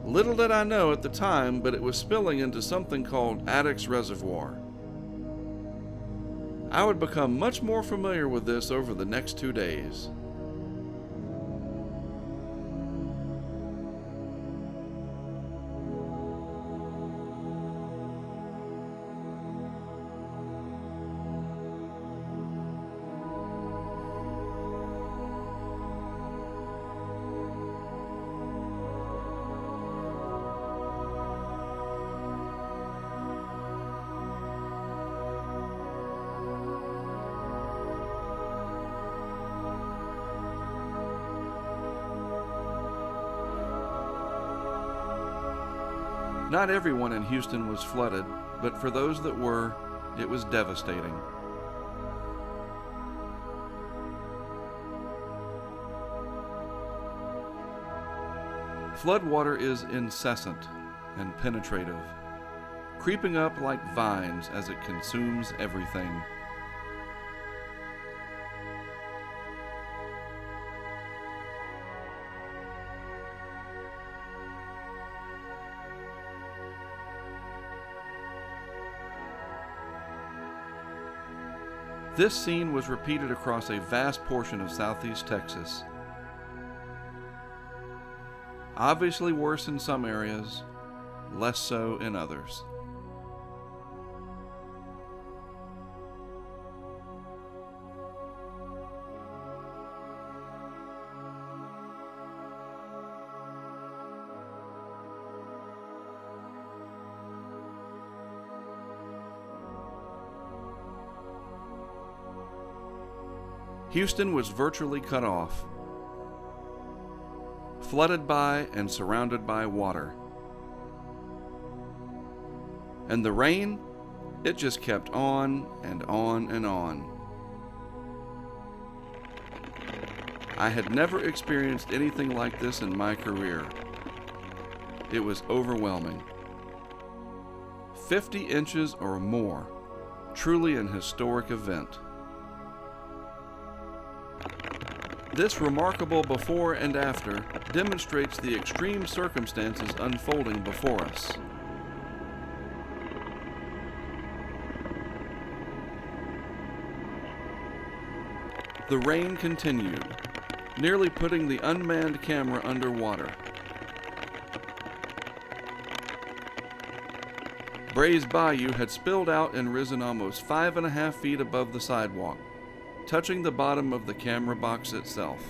Little did I know at the time, but it was spilling into something called Addicks Reservoir. I would become much more familiar with this over the next 2 days. Not everyone in Houston was flooded, but for those that were, it was devastating. Floodwater is incessant and penetrative, creeping up like vines as it consumes everything. This scene was repeated across a vast portion of southeast Texas. Obviously worse in some areas, less so in others. Houston was virtually cut off, flooded by and surrounded by water. And the rain, it just kept on and on and on. I had never experienced anything like this in my career. It was overwhelming. 50 inches or more, truly an historic event. This remarkable before and after demonstrates the extreme circumstances unfolding before us. The rain continued, nearly putting the unmanned camera underwater. Bray's Bayou had spilled out and risen almost 5.5 feet above the sidewalk, touching the bottom of the camera box itself.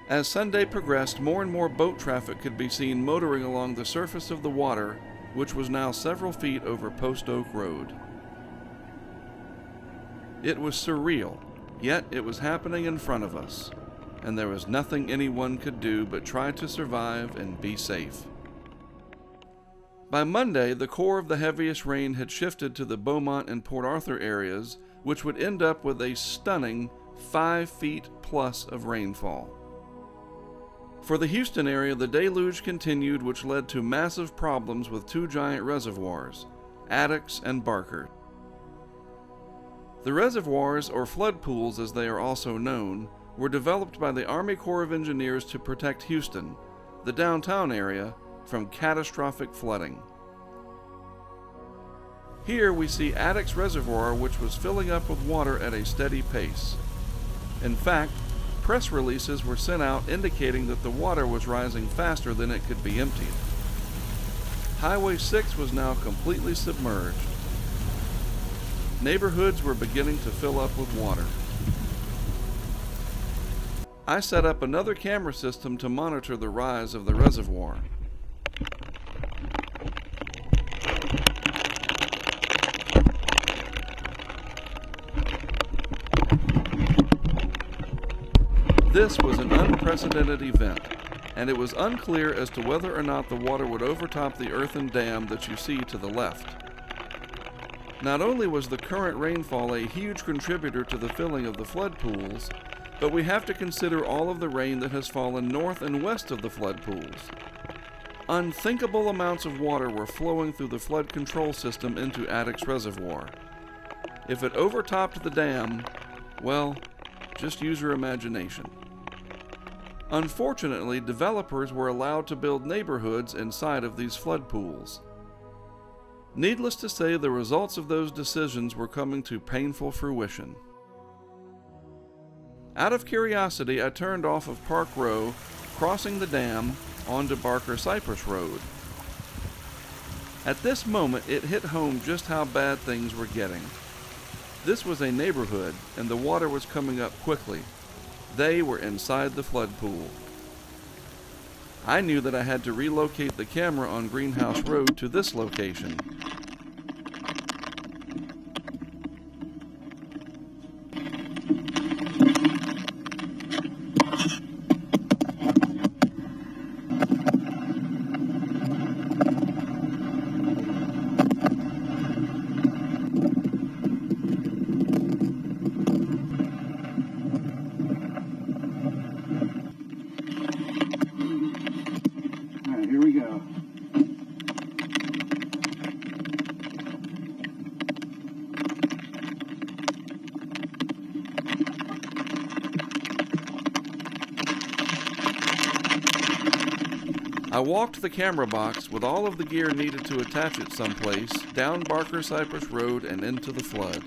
As Sunday progressed, more and more boat traffic could be seen motoring along the surface of the water, which was now several feet over Post Oak Road. It was surreal, yet it was happening in front of us, and there was nothing anyone could do but try to survive and be safe. By Monday, the core of the heaviest rain had shifted to the Beaumont and Port Arthur areas, which would end up with a stunning 5 feet plus of rainfall. For the Houston area, the deluge continued, which led to massive problems with 2 giant reservoirs, Addicks and Barker. The reservoirs, or flood pools as they are also known, were developed by the Army Corps of Engineers to protect Houston, the downtown area, from catastrophic flooding. Here we see Addicks Reservoir, which was filling up with water at a steady pace. In fact, press releases were sent out indicating that the water was rising faster than it could be emptied. Highway 6 was now completely submerged. Neighborhoods were beginning to fill up with water. I set up another camera system to monitor the rise of the reservoir. This was an unprecedented event, and it was unclear as to whether or not the water would overtop the earthen dam that you see to the left. Not only was the current rainfall a huge contributor to the filling of the flood pools, but we have to consider all of the rain that has fallen north and west of the flood pools. Unthinkable amounts of water were flowing through the flood control system into Addicks Reservoir. If it overtopped the dam, well, just use your imagination. Unfortunately, developers were allowed to build neighborhoods inside of these flood pools. Needless to say, the results of those decisions were coming to painful fruition. Out of curiosity, I turned off of Park Row, crossing the dam onto Barker Cypress Road. At this moment, it hit home just how bad things were getting. This was a neighborhood, and the water was coming up quickly. They were inside the flood pool. I knew that I had to relocate the camera on Greenhouse Road to this location. Here we go. I walked the camera box with all of the gear needed to attach it someplace, down Barker Cypress Road and into the flood.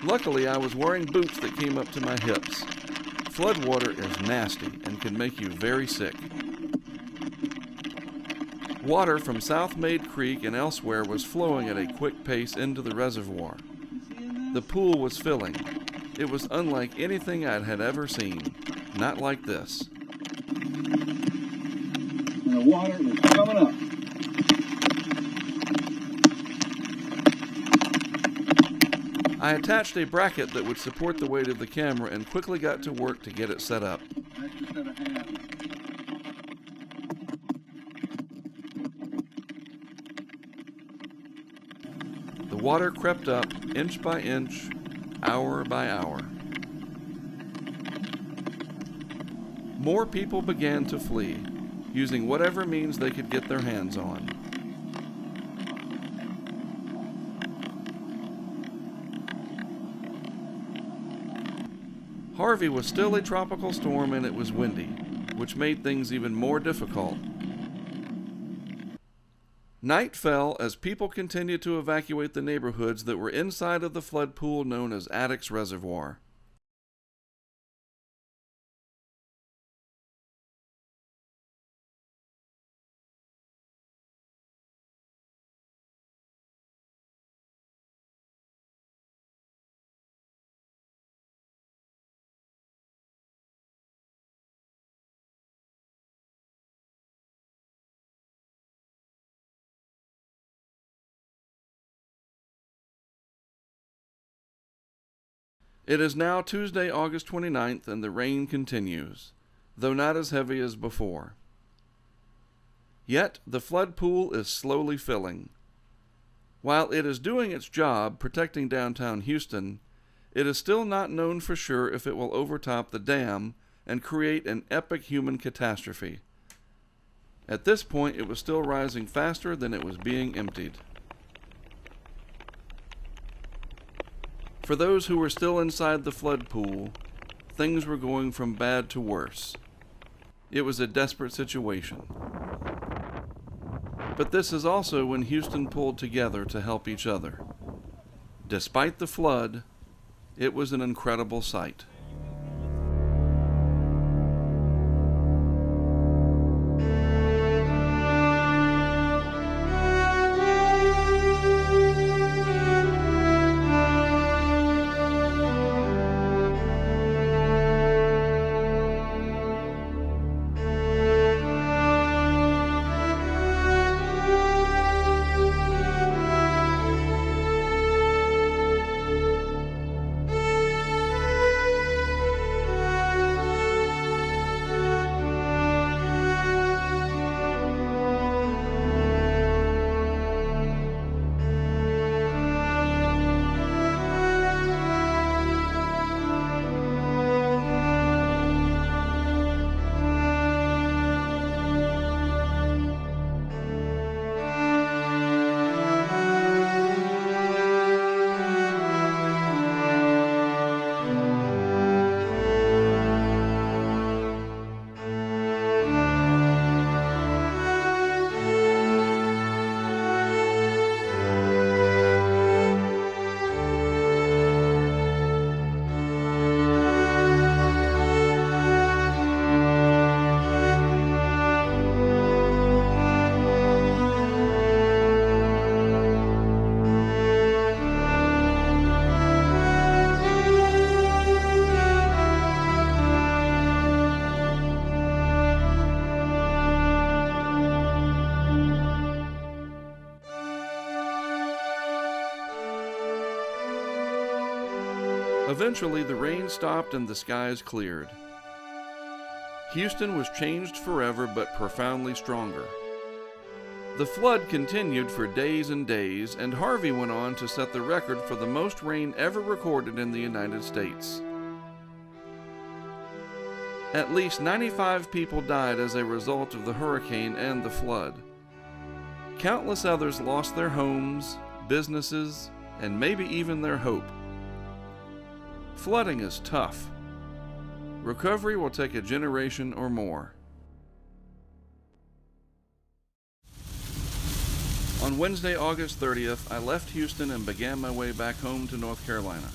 Luckily, I was wearing boots that came up to my hips. Flood water is nasty and can make you very sick. Water from South Maid Creek and elsewhere was flowing at a quick pace into the reservoir. The pool was filling. It was unlike anything I had ever seen. Not like this. And the water is coming up. I attached a bracket that would support the weight of the camera and quickly got to work to get it set up. Extra set of hands. The water crept up, inch by inch, hour by hour. More people began to flee, using whatever means they could get their hands on. Harvey was still a tropical storm and it was windy, which made things even more difficult. Night fell as people continued to evacuate the neighborhoods that were inside of the flood pool known as Addicks Reservoir. It is now Tuesday, August 29th, and the rain continues, though not as heavy as before. Yet, the flood pool is slowly filling. While it is doing its job protecting downtown Houston, it is still not known for sure if it will overtop the dam and create an epic human catastrophe. At this point, it was still rising faster than it was being emptied. For those who were still inside the flood pool, things were going from bad to worse. It was a desperate situation. But this is also when Houston pulled together to help each other. Despite the flood, it was an incredible sight. Eventually, the rain stopped and the skies cleared. Houston was changed forever, but profoundly stronger. The flood continued for days and days, and Harvey went on to set the record for the most rain ever recorded in the United States. At least 95 people died as a result of the hurricane and the flood. Countless others lost their homes, businesses, and maybe even their hope. Flooding is tough. Recovery will take a generation or more. On Wednesday, August 30th, I left Houston and began my way back home to North Carolina.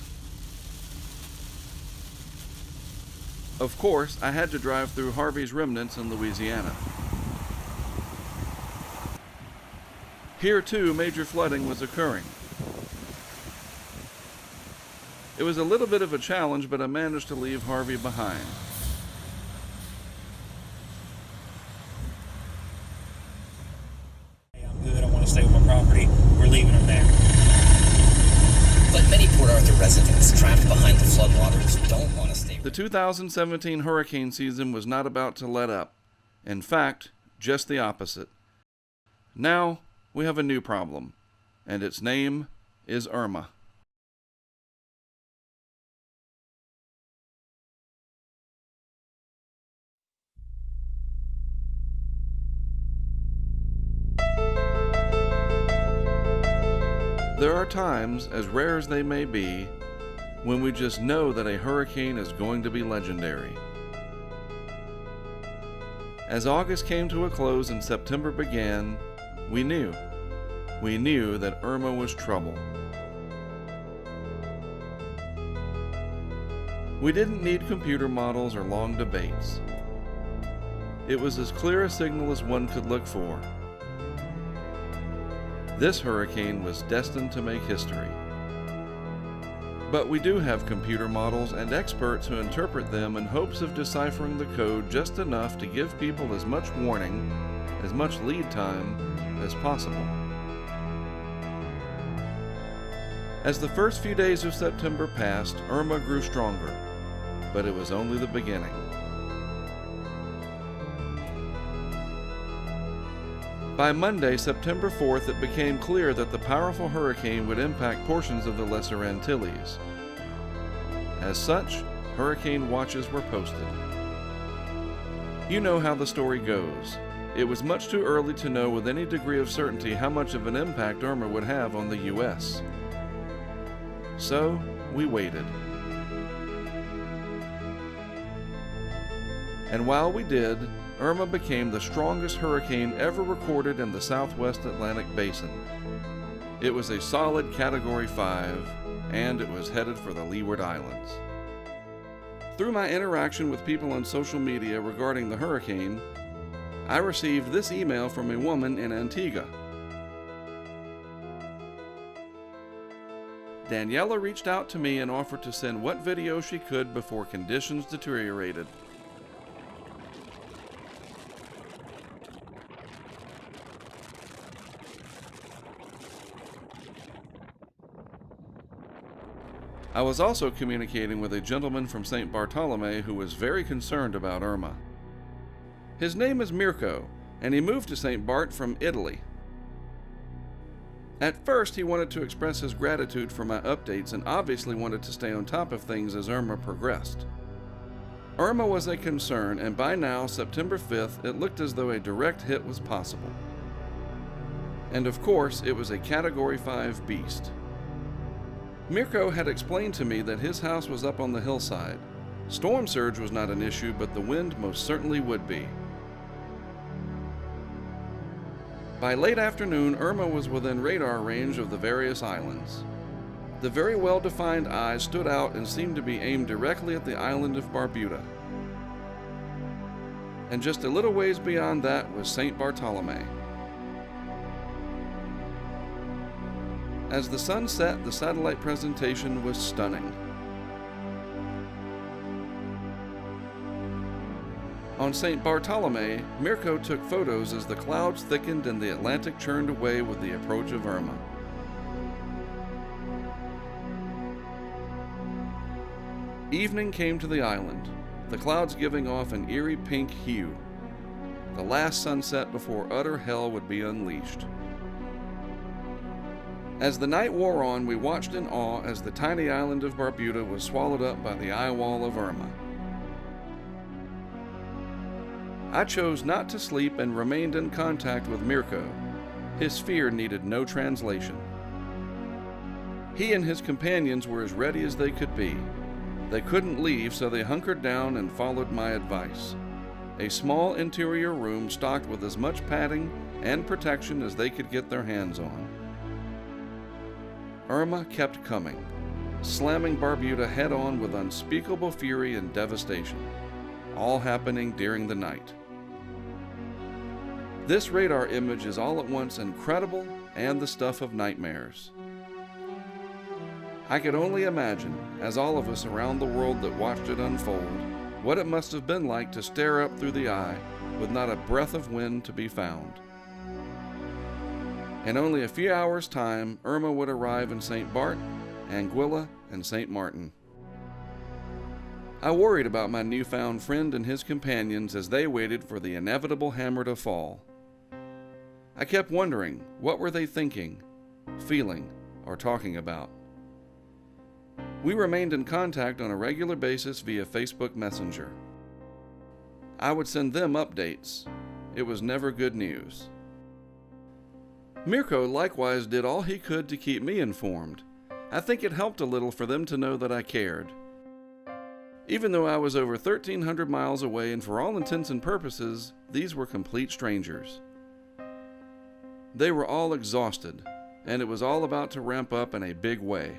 Of course, I had to drive through Harvey's remnants in Louisiana. Here, too, major flooding was occurring. It was a little bit of a challenge, but I managed to leave Harvey behind. I'm good. I want to stay with my property. We're leaving them there. But many Port Arthur residents trapped behind the floodwaters don't want to stay. The 2017 hurricane season was not about to let up. In fact, just the opposite. Now, we have a new problem, and its name is Irma. There are times, as rare as they may be, when we just know that a hurricane is going to be legendary. As August came to a close and September began, we knew that Irma was trouble. We didn't need computer models or long debates. It was as clear a signal as one could look for. This hurricane was destined to make history. But we do have computer models and experts who interpret them in hopes of deciphering the code just enough to give people as much warning, as much lead time as possible. As the first few days of September passed, Irma grew stronger, but it was only the beginning. By Monday, September 4th, it became clear that the powerful hurricane would impact portions of the Lesser Antilles. As such, hurricane watches were posted. You know how the story goes. It was much too early to know with any degree of certainty how much of an impact Irma would have on the U.S. So, we waited. And while we did, Irma became the strongest hurricane ever recorded in the Southwest Atlantic Basin. It was a solid Category 5, and it was headed for the Leeward Islands. Through my interaction with people on social media regarding the hurricane, I received this email from a woman in Antigua. Daniela reached out to me and offered to send what video she could before conditions deteriorated. I was also communicating with a gentleman from St. Bartolome who was very concerned about Irma. His name is Mirko, and he moved to St. Bart from Italy. At first, he wanted to express his gratitude for my updates and obviously wanted to stay on top of things as Irma progressed. Irma was a concern, and by now, September 5th, it looked as though a direct hit was possible. And of course, it was a Category 5 beast. Mirko had explained to me that his house was up on the hillside. Storm surge was not an issue, but the wind most certainly would be. By late afternoon, Irma was within radar range of the various islands. The very well-defined eyes stood out and seemed to be aimed directly at the island of Barbuda. And just a little ways beyond that was St. Bartolome. As the sun set, the satellite presentation was stunning. On St. Bartolome, Mirko took photos as the clouds thickened and the Atlantic churned away with the approach of Irma. Evening came to the island, the clouds giving off an eerie pink hue. The last sunset before utter hell would be unleashed. As the night wore on, we watched in awe as the tiny island of Barbuda was swallowed up by the eye wall of Irma. I chose not to sleep and remained in contact with Mirko. His fear needed no translation. He and his companions were as ready as they could be. They couldn't leave, so they hunkered down and followed my advice. A small interior room stocked with as much padding and protection as they could get their hands on. Irma kept coming, slamming Barbuda head-on with unspeakable fury and devastation, all happening during the night. This radar image is all at once incredible and the stuff of nightmares. I could only imagine, as all of us around the world that watched it unfold, what it must have been like to stare up through the eye with not a breath of wind to be found. In only a few hours' time, Irma would arrive in St. Bart, Anguilla, and St. Martin. I worried about my newfound friend and his companions as they waited for the inevitable hammer to fall. I kept wondering, what were they thinking, feeling, or talking about? We remained in contact on a regular basis via Facebook Messenger. I would send them updates. It was never good news. Mirko likewise did all he could to keep me informed. I think it helped a little for them to know that I cared. Even though I was over 1,300 miles away and for all intents and purposes, these were complete strangers. They were all exhausted, and it was all about to ramp up in a big way.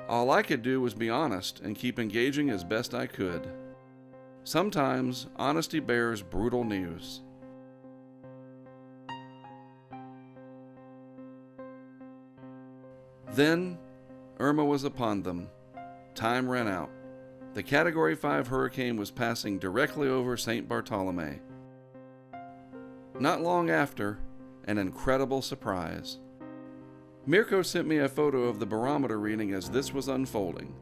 All I could do was be honest and keep engaging as best I could. Sometimes, honesty bears brutal news. Then, Irma was upon them. Time ran out. The Category 5 hurricane was passing directly over St. Bartolome. Not long after, an incredible surprise. Mirko sent me a photo of the barometer reading as this was unfolding.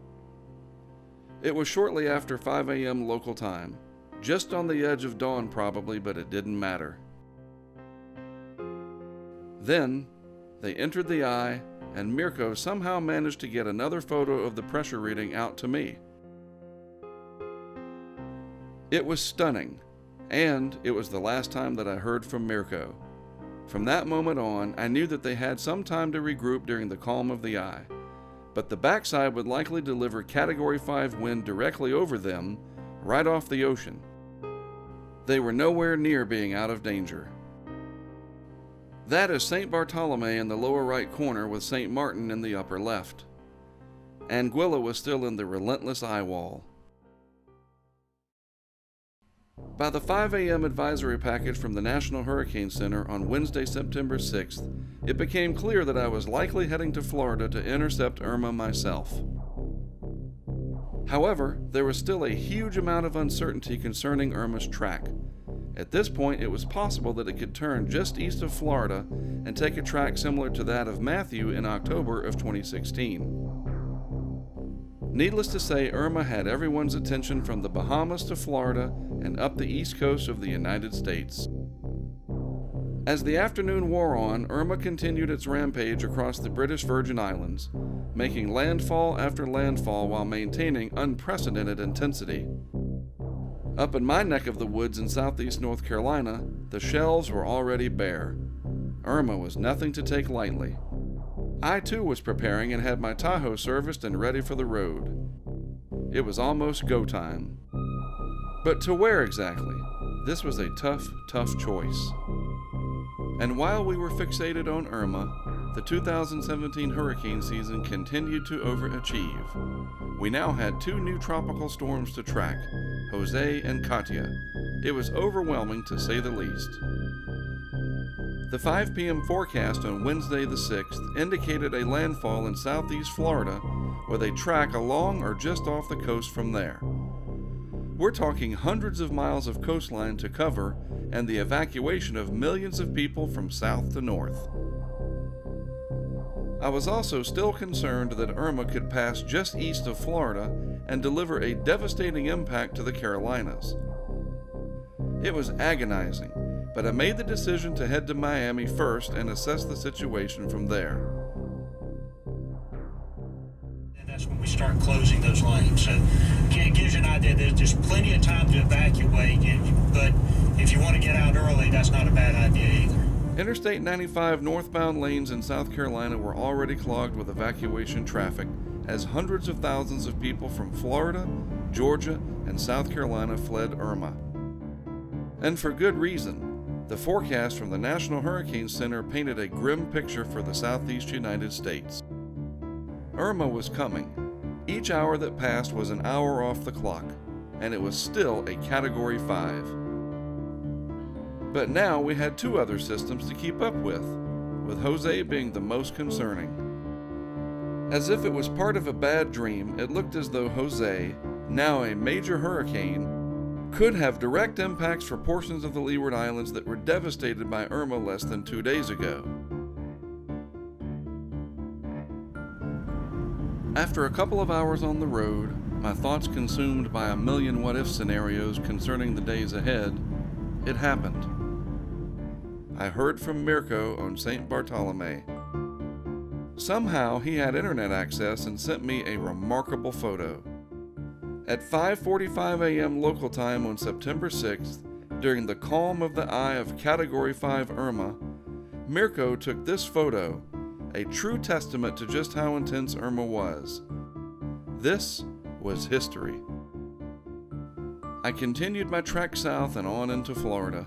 It was shortly after 5 a.m. local time, just on the edge of dawn probably, but it didn't matter. Then, they entered the eye, and Mirko somehow managed to get another photo of the pressure reading out to me. It was stunning, and it was the last time that I heard from Mirko. From that moment on, I knew that they had some time to regroup during the calm of the eye. but the backside would likely deliver Category 5 wind directly over them, right off the ocean. They were nowhere near being out of danger. That is St. Bartolome in the lower right corner with St. Martin in the upper left. Anguilla was still in the relentless eye wall. By the 5 a.m. advisory package from the National Hurricane Center on Wednesday, September 6th, it became clear that I was likely heading to Florida to intercept Irma myself. However, there was still a huge amount of uncertainty concerning Irma's track. At this point, it was possible that it could turn just east of Florida and take a track similar to that of Matthew in October of 2016. Needless to say, Irma had everyone's attention from the Bahamas to Florida and up the east coast of the United States. As the afternoon wore on, Irma continued its rampage across the British Virgin Islands, making landfall after landfall while maintaining unprecedented intensity. Up in my neck of the woods in southeast North Carolina, the shelves were already bare. Irma was nothing to take lightly. I too was preparing and had my Tahoe serviced and ready for the road. It was almost go time. But to where exactly? This was a tough choice. And while we were fixated on Irma, the 2017 hurricane season continued to overachieve. We now had 2 new tropical storms to track, Jose and Katia. It was overwhelming to say the least. The 5 p.m. forecast on Wednesday the 6th indicated a landfall in southeast Florida with a track along or just off the coast from there. We're talking hundreds of miles of coastline to cover and the evacuation of millions of people from south to north. I was also still concerned that Irma could pass just east of Florida and deliver a devastating impact to the Carolinas. It was agonizing, but I made the decision to head to Miami first and assess the situation from there. And that's when we start closing those lanes. So it gives you an idea that there's plenty of time to evacuate, but if you want to get out early, that's not a bad idea either. Interstate 95 northbound lanes in South Carolina were already clogged with evacuation traffic as hundreds of thousands of people from Florida, Georgia, and South Carolina fled Irma. And for good reason. The forecast from the National Hurricane Center painted a grim picture for the southeast United States. Irma was coming. Each hour that passed was an hour off the clock, and it was still a Category 5. But now we had 2 other systems to keep up with Jose being the most concerning. As if it was part of a bad dream, it looked as though Jose, now a major hurricane, could have direct impacts for portions of the Leeward Islands that were devastated by Irma less than 2 days ago. After a couple of hours on the road, my thoughts consumed by a million what-if scenarios concerning the days ahead, it happened. I heard from Mirko on St. Bartolome. Somehow he had internet access and sent me a remarkable photo. At 5:45 a.m. local time on September 6th, during the calm of the eye of Category 5 Irma, Mirko took this photo, a true testament to just how intense Irma was. This was history. I continued my trek south and on into Florida.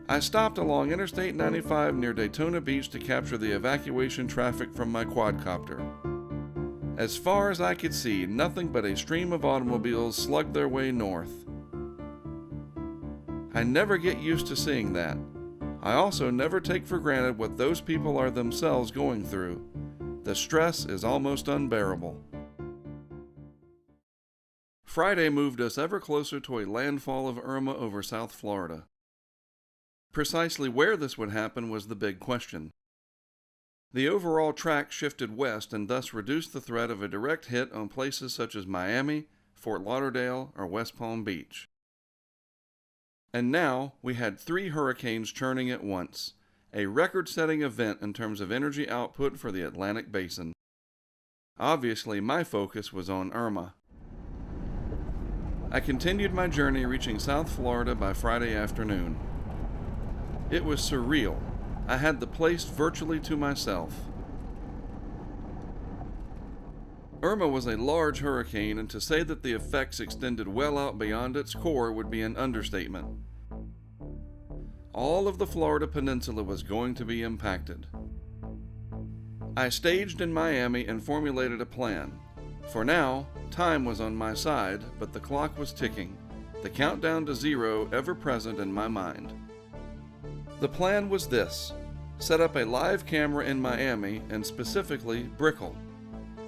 I stopped along Interstate 95 near Daytona Beach to capture the evacuation traffic from my quadcopter. As far as I could see, nothing but a stream of automobiles slugged their way north. I never get used to seeing that. I also never take for granted what those people are themselves going through. The stress is almost unbearable. Friday moved us ever closer to a landfall of Irma over South Florida. Precisely where this would happen was the big question. The overall track shifted west and thus reduced the threat of a direct hit on places such as Miami, Fort Lauderdale, or West Palm Beach. And now we had 3 hurricanes churning at once, a record-setting event in terms of energy output for the Atlantic Basin. Obviously, my focus was on Irma. I continued my journey, reaching South Florida by Friday afternoon. It was surreal. I had the place virtually to myself. Irma was a large hurricane, and to say that the effects extended well out beyond its core would be an understatement. All of the Florida peninsula was going to be impacted. I staged in Miami and formulated a plan. For now, time was on my side, but the clock was ticking, the countdown to zero ever present in my mind. The plan was this: set up a live camera in Miami, and specifically Brickell.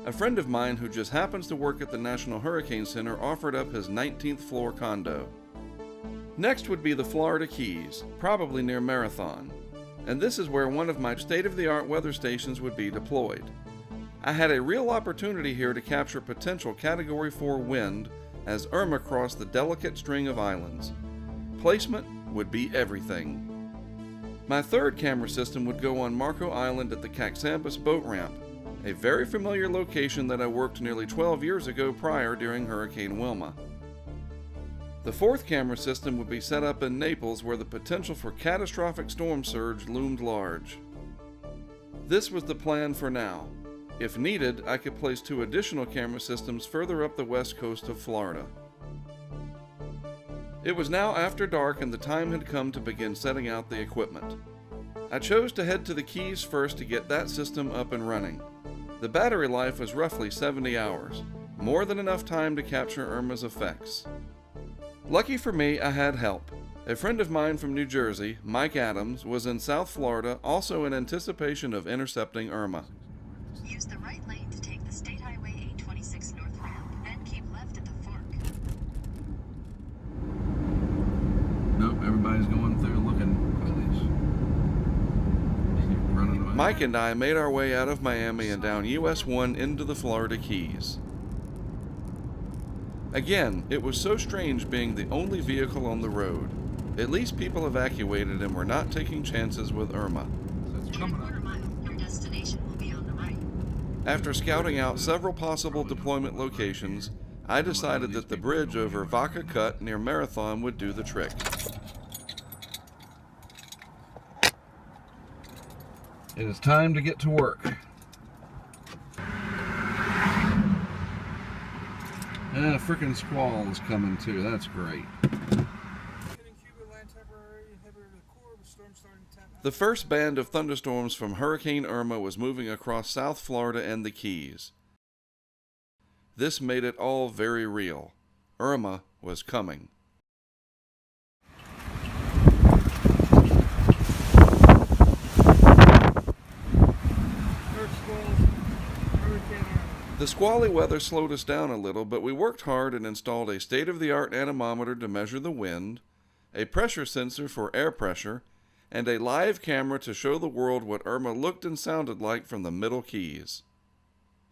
A friend of mine who just happens to work at the National Hurricane Center offered up his 19th floor condo. Next would be the Florida Keys, probably near Marathon, and this is where one of my state-of-the-art weather stations would be deployed. I had a real opportunity here to capture potential Category 4 wind as Irma crossed the delicate string of islands. Placement would be everything. My third camera system would go on Marco Island at the Caxambas boat ramp, a very familiar location that I worked nearly 12 years ago prior during Hurricane Wilma. The fourth camera system would be set up in Naples, where the potential for catastrophic storm surge loomed large. This was the plan for now. If needed, I could place 2 additional camera systems further up the west coast of Florida. It was now after dark, and the time had come to begin setting out the equipment. I chose to head to the Keys first to get that system up and running. The battery life was roughly 70 hours, more than enough time to capture Irma's effects. Lucky for me, I had help. A friend of mine from New Jersey, Mike Adams, was in South Florida, also in anticipation of intercepting Irma. Use the right lane to take the State Highway 826 North Ramp, then keep left at the fork. Nope, everybody's going through looking. Mike and I made our way out of Miami and down US 1 into the Florida Keys. Again, it was so strange being the only vehicle on the road. At least people evacuated and were not taking chances with Irma. In a quarter mile, your destination will be on the right. After scouting out several possible deployment locations, I decided that the bridge over Vaca Cut near Marathon would do the trick. It is time to get to work. And a frickin' squall is coming too. That's great. The first band of thunderstorms from Hurricane Irma was moving across South Florida and the Keys. This made it all very real. Irma was coming. The squally weather slowed us down a little, but we worked hard and installed a state-of-the-art anemometer to measure the wind, a pressure sensor for air pressure, and a live camera to show the world what Irma looked and sounded like from the Middle Keys.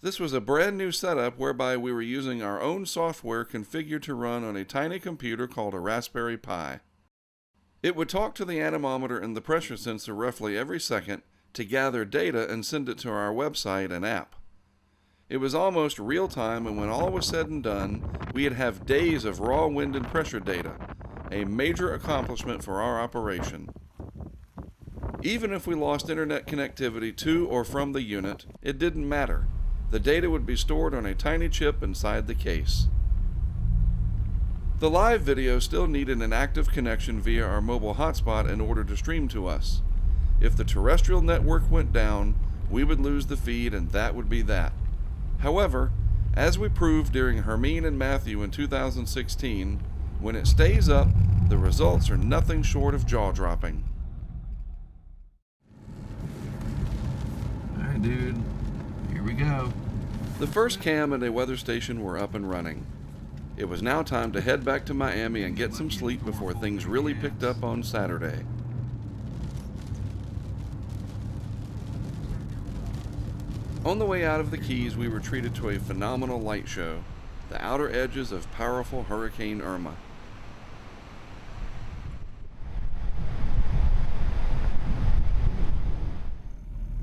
This was a brand new setup whereby we were using our own software configured to run on a tiny computer called a Raspberry Pi. It would talk to the anemometer and the pressure sensor roughly every second to gather data and send it to our website and app. It was almost real time, and when all was said and done, we'd have days of raw wind and pressure data, a major accomplishment for our operation. Even if we lost internet connectivity to or from the unit, it didn't matter. The data would be stored on a tiny chip inside the case. The live video still needed an active connection via our mobile hotspot in order to stream to us. If the terrestrial network went down, we would lose the feed, and that would be that. However, as we proved during Hermine and Matthew in 2016, when it stays up, the results are nothing short of jaw-dropping. Alright, dude. Here we go. The first cam and a weather station were up and running. It was now time to head back to Miami and get some sleep before things really picked up on Saturday. On the way out of the Keys, we were treated to a phenomenal light show, the outer edges of powerful Hurricane Irma.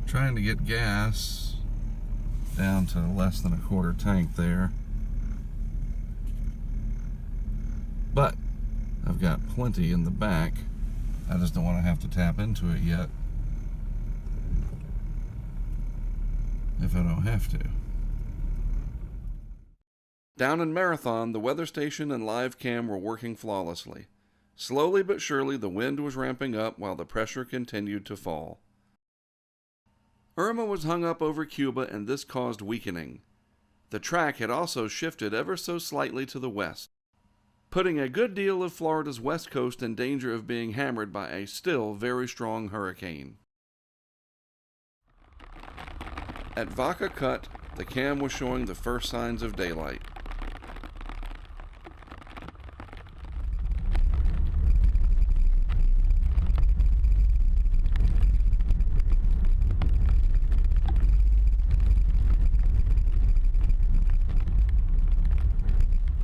Trying to get gas down to less than a quarter tank there. But I've got plenty in the back. I just don't want to have to tap into it yet. If I don't have to. Down in Marathon, the weather station and live cam were working flawlessly. Slowly but surely, the wind was ramping up while the pressure continued to fall. Irma was hung up over Cuba, and this caused weakening. The track had also shifted ever so slightly to the west, putting a good deal of Florida's west coast in danger of being hammered by a still very strong hurricane. At Vaca Cut, the cam was showing the first signs of daylight.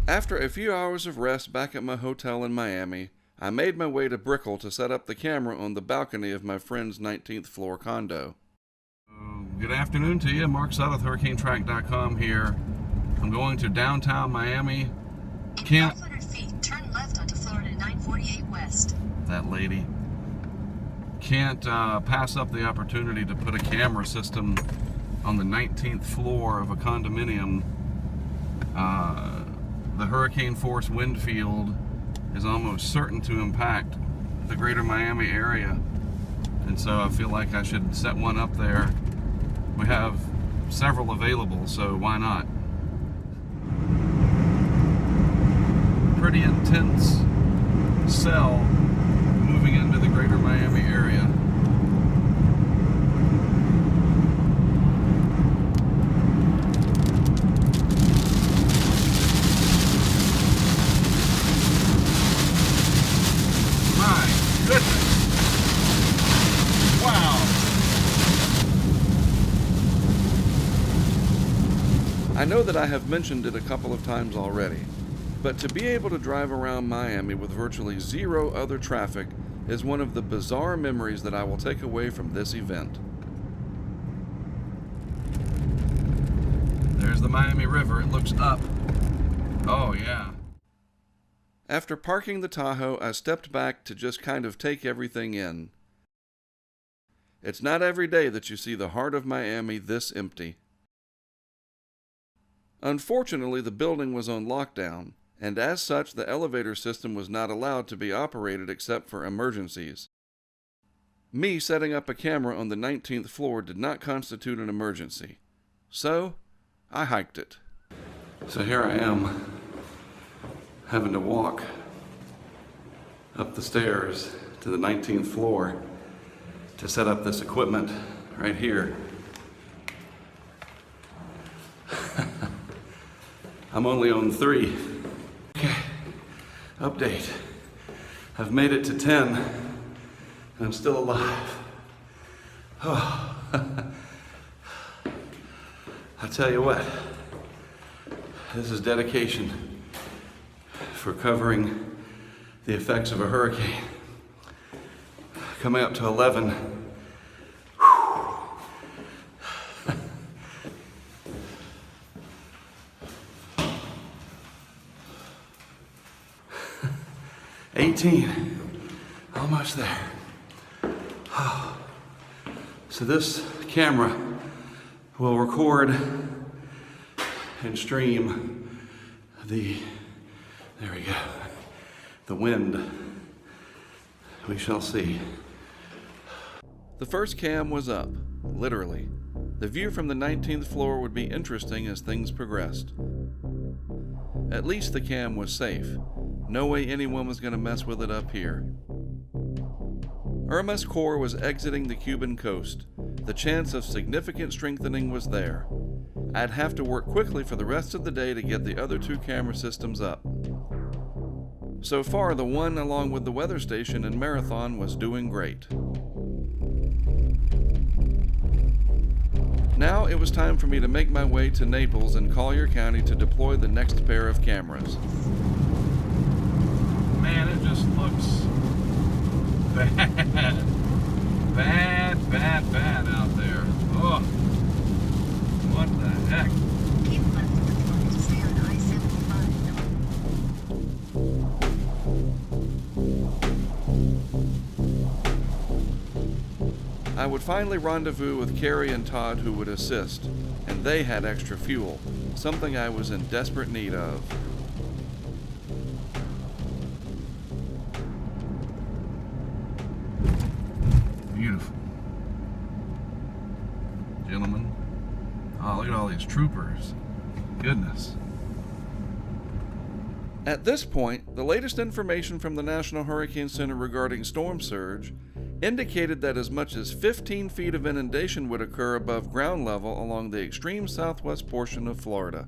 After a few hours of rest back at my hotel in Miami, I made my way to Brickell to set up the camera on the balcony of my friend's 19th floor condo. Good afternoon to you. Mark Sutton, HurricaneTrack.com here. I'm going to downtown Miami. In 500 feet, turn left onto Florida 948 West. That lady. Can't pass up the opportunity to put a camera system on the 19th floor of a condominium. The hurricane force wind field is almost certain to impact the greater Miami area, and so I feel like I should set one up there. We have several available, so why not? Pretty intense cell moving into the greater Miami area. I know that I have mentioned it a couple of times already, but to be able to drive around Miami with virtually zero other traffic is one of the bizarre memories that I will take away from this event. There's the Miami River. It looks up. Oh, yeah. After parking the Tahoe, I stepped back to just kind of take everything in. It's not every day that you see the heart of Miami this empty. Unfortunately, the building was on lockdown, and as such, the elevator system was not allowed to be operated except for emergencies. Me setting up a camera on the 19th floor did not constitute an emergency, so I hiked it. So here I am, having to walk up the stairs to the 19th floor to set up this equipment right here. I'm only on 3. Okay, update. I've made it to 10, and I'm still alive. Oh. I tell you what, this is dedication for covering the effects of a hurricane. Coming up to 11. 18, almost there. Oh. So this camera will record and stream there we go, the wind. We shall see. The first cam was up, literally. The view from the 19th floor would be interesting as things progressed. At least the cam was safe. No way anyone was going to mess with it up here. Irma's core was exiting the Cuban coast. The chance of significant strengthening was there. I'd have to work quickly for the rest of the day to get the other 2 camera systems up. So far, the one along with the weather station in Marathon was doing great. Now it was time for me to make my way to Naples and Collier County to deploy the next pair of cameras. Man, it just looks bad. Bad out there. Oh, what the heck? Keep left at the point to stay on I-75. I would finally rendezvous with Carrie and Todd, who would assist, and they had extra fuel. something I was in desperate need of. Beautiful. Gentlemen. Oh, look at all these troopers. Goodness. At this point, the latest information from the National Hurricane Center regarding storm surge indicated that as much as 15 feet of inundation would occur above ground level along the extreme southwest portion of Florida.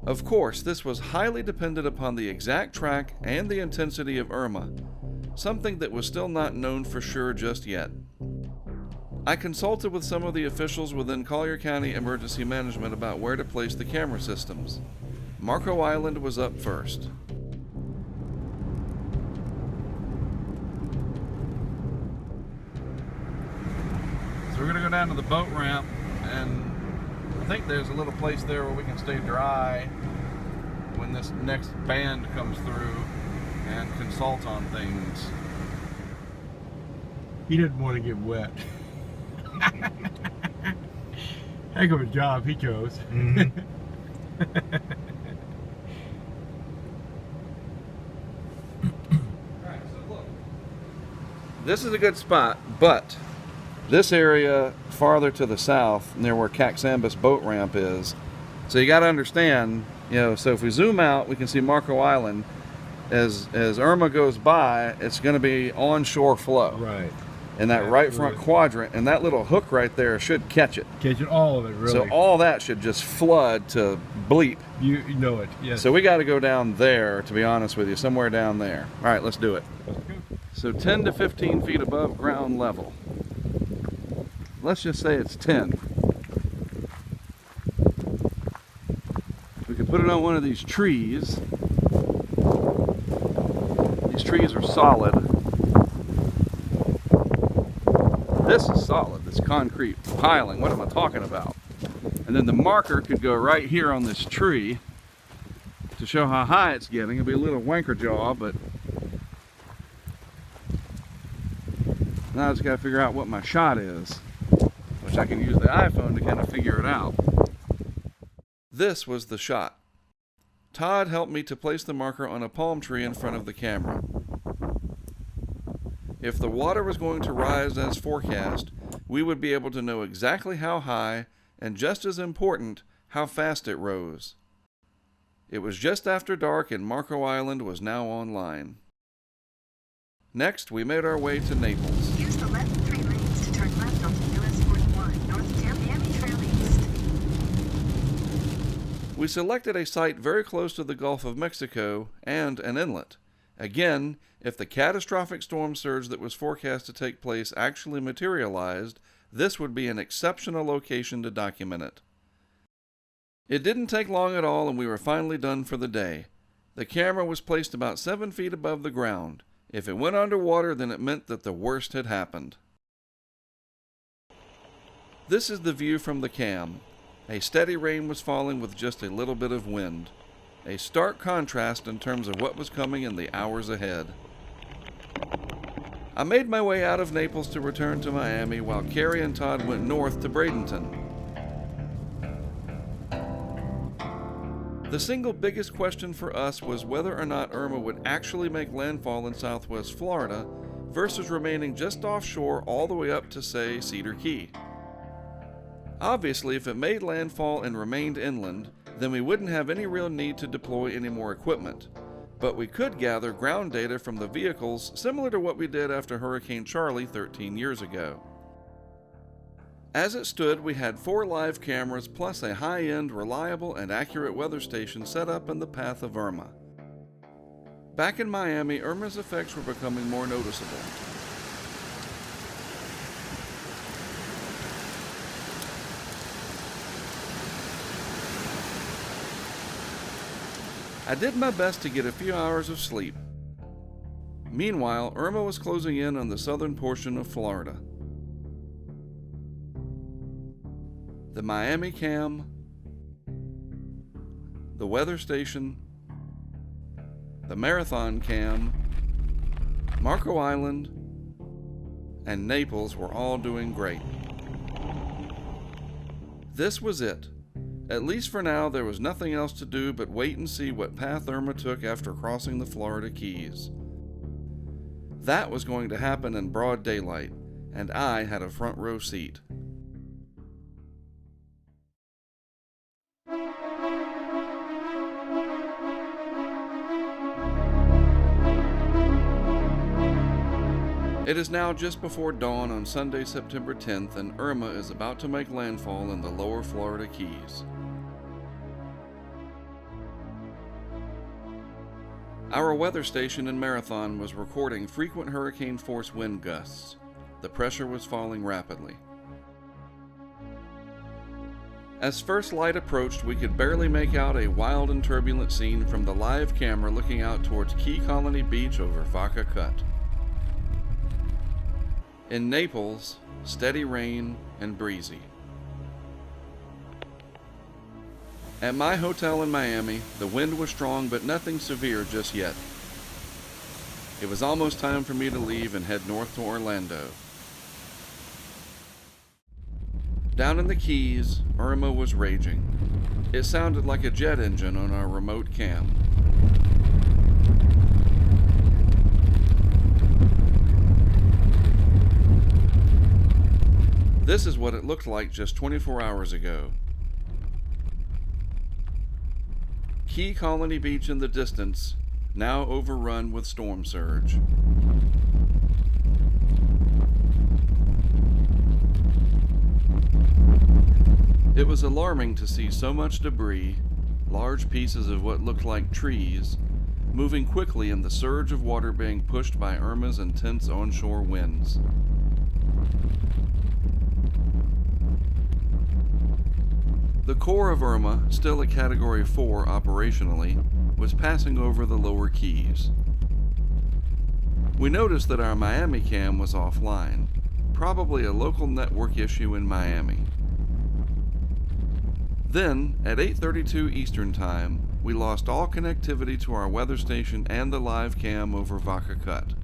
Of course, this was highly dependent upon the exact track and the intensity of Irma, something that was still not known for sure just yet. I consulted with some of the officials within Collier County Emergency Management about where to place the camera systems. Marco Island was up first. So we're going to go down to the boat ramp, and I think there's a little place there where we can stay dry when this next band comes through and consult on things. He didn't want to get wet. Heck of a job he chose. Mm-hmm. This is a good spot, but this area farther to the south, near where Caxambus boat ramp is, so you got to understand, so if we zoom out, we can see Marco Island. As Irma goes by, it's going to be onshore flow. Right. In that right front quadrant, and that little hook right there should catch it. Catching all of it, really. So all that should just flood to bleep. You know it, yes. So we got to go down there, to be honest with you, somewhere down there. All right, let's do it. So 10 to 15 feet above ground level. Let's just say it's 10. We could put it on one of these trees. These trees are solid. This is solid, this concrete piling. What am I talking about? And then the marker could go right here on this tree to show how high it's getting. It'll be a little wanker jaw, but now I just got to figure out what my shot is, which I can use the iPhone to kind of figure it out. This was the shot. Todd helped me to place the marker on a palm tree in front of the camera. If the water was going to rise as forecast, we would be able to know exactly how high, and just as important, how fast it rose. It was just after dark and Marco Island was now online. Next, we made our way to Naples. Use the left 3 lanes to turn left onto US 41, north Tampiami Trail East. We selected a site very close to the Gulf of Mexico and an inlet. Again, if the catastrophic storm surge that was forecast to take place actually materialized, this would be an exceptional location to document it. It didn't take long at all, and we were finally done for the day. The camera was placed about 7 feet above the ground. If it went underwater, then it meant that the worst had happened. This is the view from the cam. A steady rain was falling with just a little bit of wind. A stark contrast in terms of what was coming in the hours ahead. I made my way out of Naples to return to Miami while Carrie and Todd went north to Bradenton. The single biggest question for us was whether or not Irma would actually make landfall in southwest Florida versus remaining just offshore all the way up to, say, Cedar Key. Obviously, if it made landfall and remained inland, then we wouldn't have any real need to deploy any more equipment. But we could gather ground data from the vehicles similar to what we did after Hurricane Charlie 13 years ago. As it stood, we had 4 live cameras plus a high-end, reliable, and accurate weather station set up in the path of Irma. Back in Miami, Irma's effects were becoming more noticeable. I did my best to get a few hours of sleep. Meanwhile, Irma was closing in on the southern portion of Florida. The Miami cam, the weather station, the marathon cam, Marco Island, and Naples were all doing great. This was it. At least for now, there was nothing else to do but wait and see what path Irma took after crossing the Florida Keys. That was going to happen in broad daylight, and I had a front row seat. It is now just before dawn on Sunday, September 10th, and Irma is about to make landfall in the lower Florida Keys. Our weather station in Marathon was recording frequent hurricane force wind gusts. The pressure was falling rapidly. As first light approached, we could barely make out a wild and turbulent scene from the live camera looking out towards Key Colony Beach over Vaca Cut. In Naples, steady rain and breezy. At my hotel in Miami, the wind was strong but nothing severe just yet. It was almost time for me to leave and head north to Orlando. Down in the Keys, Irma was raging. It sounded like a jet engine on our remote cam. This is what it looked like just 24 hours ago. Key Colony Beach in the distance, now overrun with storm surge. It was alarming to see so much debris, large pieces of what looked like trees, moving quickly in the surge of water being pushed by Irma's intense onshore winds. The core of Irma, still a Category 4 operationally, was passing over the lower Keys. We noticed that our Miami cam was offline, probably a local network issue in Miami. Then, at 8:32 Eastern Time, we lost all connectivity to our weather station and the live cam over Vaca Cut.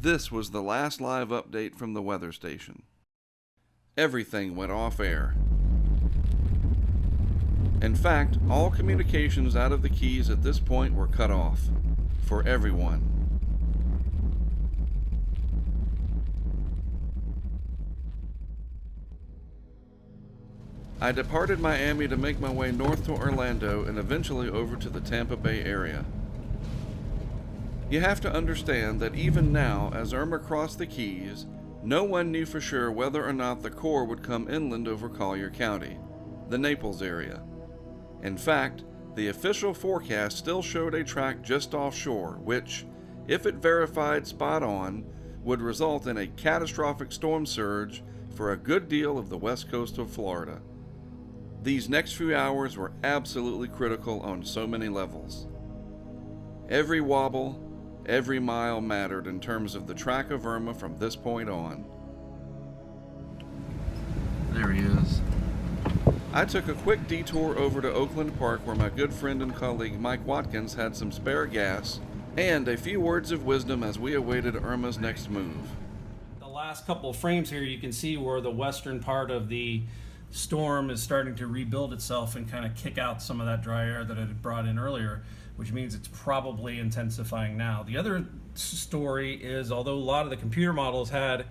This was the last live update from the weather station. Everything went off air. In fact, all communications out of the Keys at this point were cut off, for everyone. I departed Miami to make my way north to Orlando and eventually over to the Tampa Bay area. You have to understand that even now, as Irma crossed the Keys, no one knew for sure whether or not the core would come inland over Collier County, the Naples area. In fact, the official forecast still showed a track just offshore, which, if it verified spot on, would result in a catastrophic storm surge for a good deal of the west coast of Florida. These next few hours were absolutely critical on so many levels. Every wobble, every mile mattered in terms of the track of Irma from this point on. There he is. I took a quick detour over to Oakland Park where my good friend and colleague Mike Watkins had some spare gas and a few words of wisdom as we awaited Irma's next move. The last couple of frames here you can see where the western part of the storm is starting to rebuild itself and kind of kick out some of that dry air that it had brought in earlier, which means it's probably intensifying now. The other story is, although a lot of the computer models had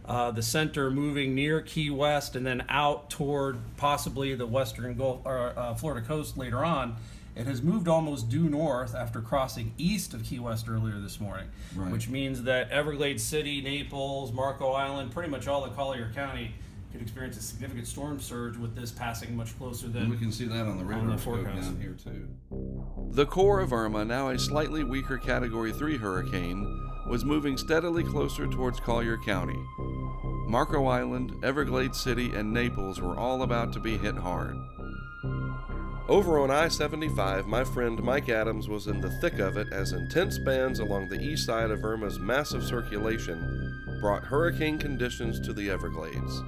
the center moving near Key West and then out toward possibly the western Gulf or Florida coast later on, it has moved almost due north after crossing east of Key West earlier this morning, right. Which means that Everglades City, Naples, Marco Island, pretty much all of Collier County could experience a significant storm surge with this passing much closer than. And we can see that on the radar scope down here too. The core of Irma, now a slightly weaker Category 3 hurricane, was moving steadily closer towards Collier County. Marco Island, Everglades City, and Naples were all about to be hit hard. Over on I-75, my friend Mike Adams was in the thick of it as intense bands along the east side of Irma's massive circulation brought hurricane conditions to the Everglades.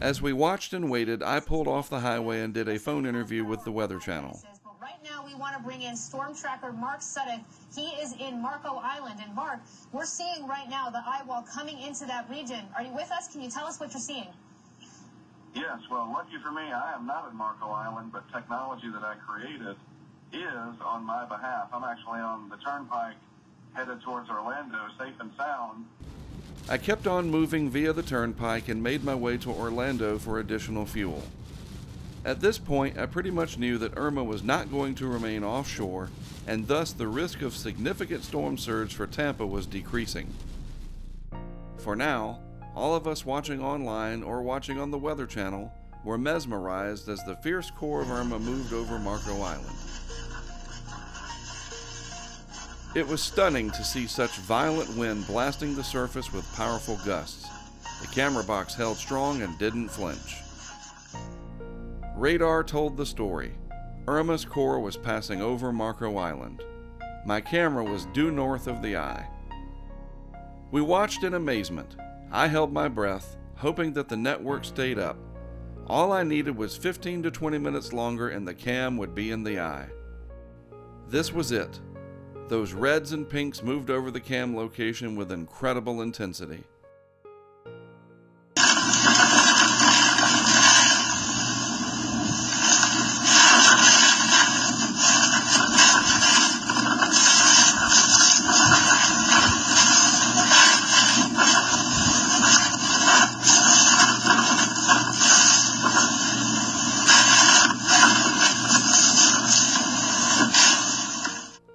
As we watched and waited, I pulled off the highway and did a phone interview with the Weather Channel. Right now, we want to bring in storm tracker Mark Sudduth. He is in Marco Island. And Mark, we're seeing right now the eye wall coming into that region. Are you with us? Can you tell us what you're seeing? Yes, well, lucky for me, I am not in Marco Island, but technology that I created is on my behalf. I'm actually on the turnpike headed towards Orlando, safe and sound. I kept on moving via the turnpike and made my way to Orlando for additional fuel. At this point, I pretty much knew that Irma was not going to remain offshore, and thus the risk of significant storm surge for Tampa was decreasing. For now, all of us watching online or watching on the Weather Channel were mesmerized as the fierce core of Irma moved over Marco Island. It was stunning to see such violent wind blasting the surface with powerful gusts. The camera box held strong and didn't flinch. Radar told the story. Irma's core was passing over Marco Island. My camera was due north of the eye. We watched in amazement. I held my breath, hoping that the network stayed up. All I needed was 15 to 20 minutes longer and the cam would be in the eye. This was it. Those reds and pinks moved over the cam location with incredible intensity.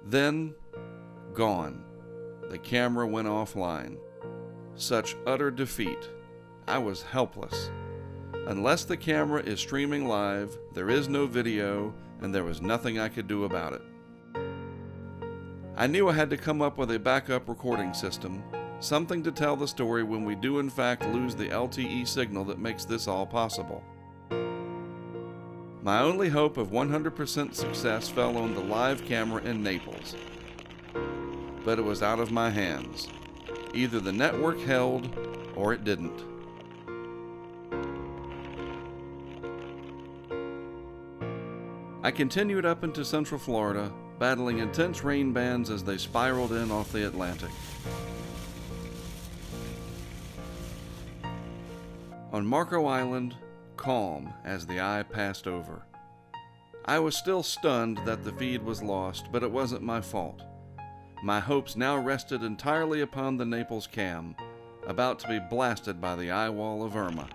Then, gone. The camera went offline. Such utter defeat. I was helpless. Unless the camera is streaming live, there is no video, and there was nothing I could do about it. I knew I had to come up with a backup recording system, something to tell the story when we do in fact lose the LTE signal that makes this all possible. My only hope of 100% success fell on the live camera in Naples. But it was out of my hands. Either the network held, or it didn't. I continued up into Central Florida, battling intense rain bands as they spiraled in off the Atlantic. On Marco Island, calm as the eye passed over. I was still stunned that the feed was lost, but it wasn't my fault. My hopes now rested entirely upon the Naples cam, about to be blasted by the eye wall of Irma.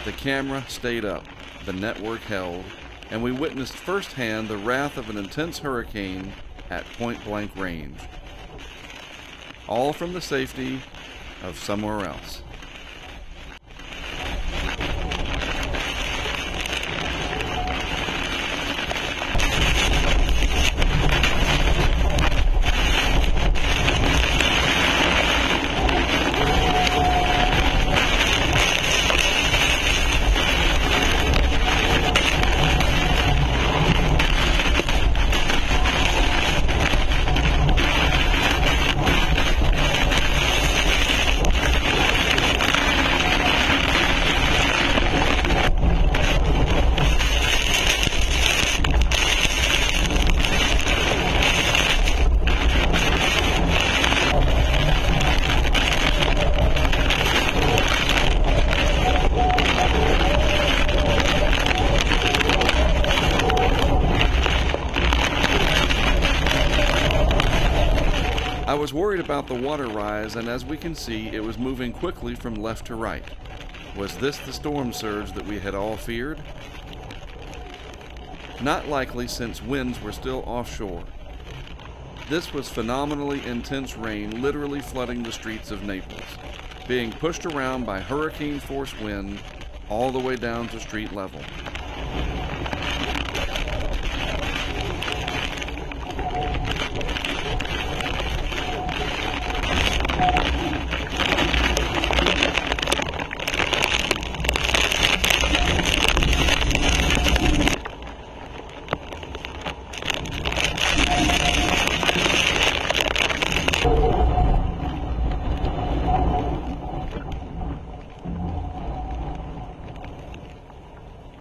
The camera stayed up, the network held, and we witnessed firsthand the wrath of an intense hurricane at point-blank range. All from the safety of somewhere else. was worried about the water rise, and as we can see, it was moving quickly from left to right. Was this the storm surge that we had all feared? Not likely, since winds were still offshore. This was phenomenally intense rain, literally flooding the streets of Naples, being pushed around by hurricane-force wind all the way down to street level.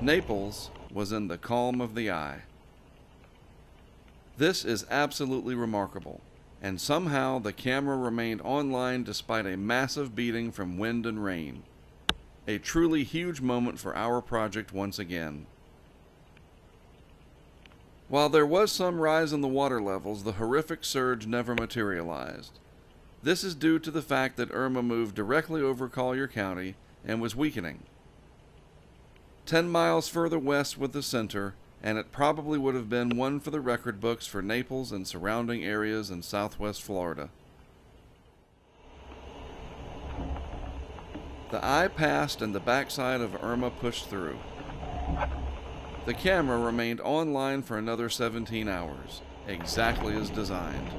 Naples was in the calm of the eye. This is absolutely remarkable, and somehow the camera remained online despite a massive beating from wind and rain. A truly huge moment for our project once again. While there was some rise in the water levels, the horrific surge never materialized. This is due to the fact that Irma moved directly over Collier County and was weakening. 10 miles further west with the center, and it probably would have been one for the record books for Naples and surrounding areas in southwest Florida. The eye passed and the backside of Irma pushed through. The camera remained online for another 17 hours, exactly as designed.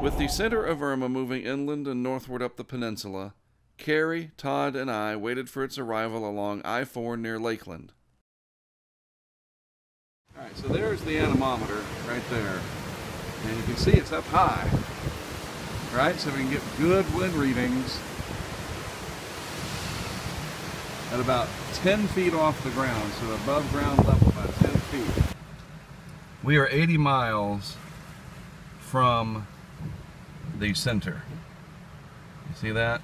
With the center of Irma moving inland and northward up the peninsula, Carrie, Todd, and I waited for its arrival along I-4 near Lakeland. Alright, so there's the anemometer right there. And you can see it's up high. Right, so we can get good wind readings at about 10 feet off the ground, so above ground level, about 10 feet. We are 80 miles from the center. You see that?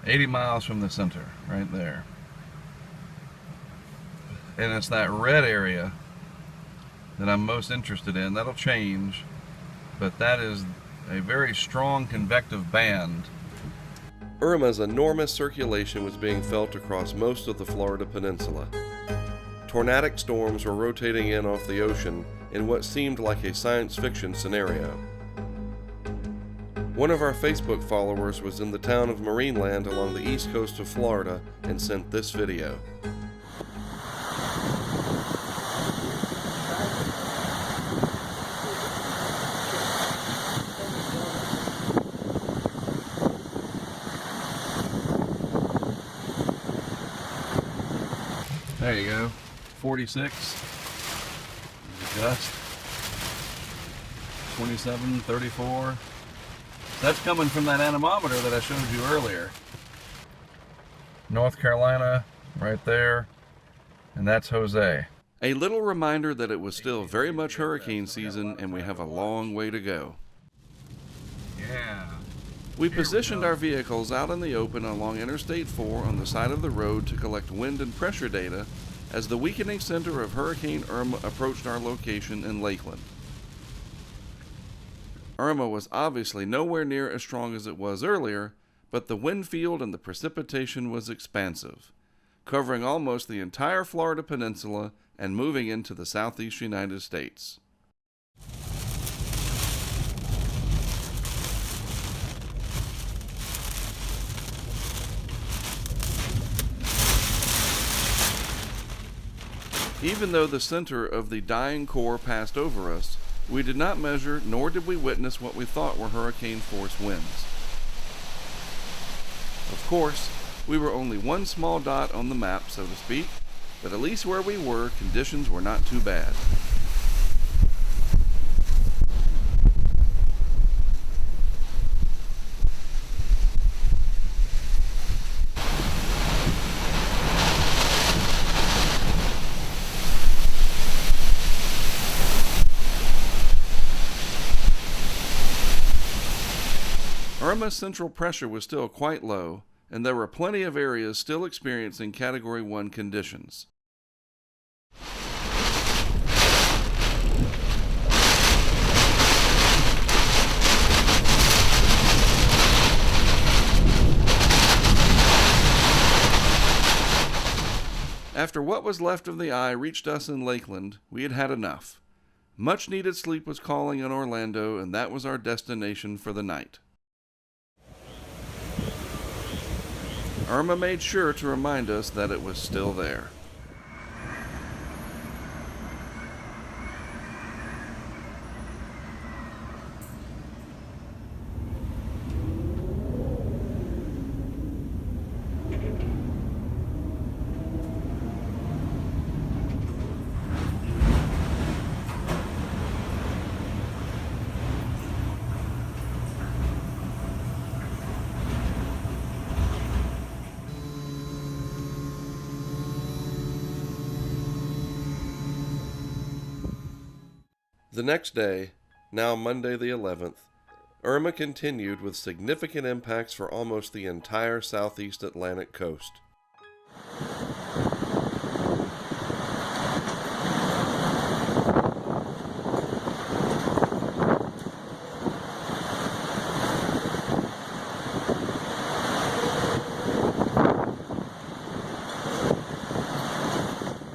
80 miles from the center, right there. And it's that red area that I'm most interested in. That'll change, but that is a very strong convective band. Irma's enormous circulation was being felt across most of the Florida peninsula. Tornadic storms were rotating in off the ocean in what seemed like a science fiction scenario. One of our Facebook followers was in the town of Marineland along the east coast of Florida and sent this video. There you go, 46, gust, 27, 34. That's coming from that anemometer that I showed you earlier. North Carolina, right there, and that's Jose. A little reminder that it was still very much hurricane season and we have a long way to go. Yeah. We positioned our vehicles out in the open along Interstate 4 on the side of the road to collect wind and pressure data as the weakening center of Hurricane Irma approached our location in Lakeland. Irma was obviously nowhere near as strong as it was earlier, but the wind field and the precipitation was expansive, covering almost the entire Florida peninsula and moving into the southeast United States. Even though the center of the dying core passed over us, we did not measure nor did we witness what we thought were hurricane force winds. Of course, We were only one small dot on the map, so to speak, but at least where we were, conditions were not too bad. Irma's central pressure was still quite low, and there were plenty of areas still experiencing Category 1 conditions. After what was left of the eye reached us in Lakeland, we had had enough. Much needed sleep was calling in Orlando, and that was our destination for the night. Irma made sure to remind us that it was still there. The next day, now Monday the 11th, Irma continued with significant impacts for almost the entire southeast Atlantic coast.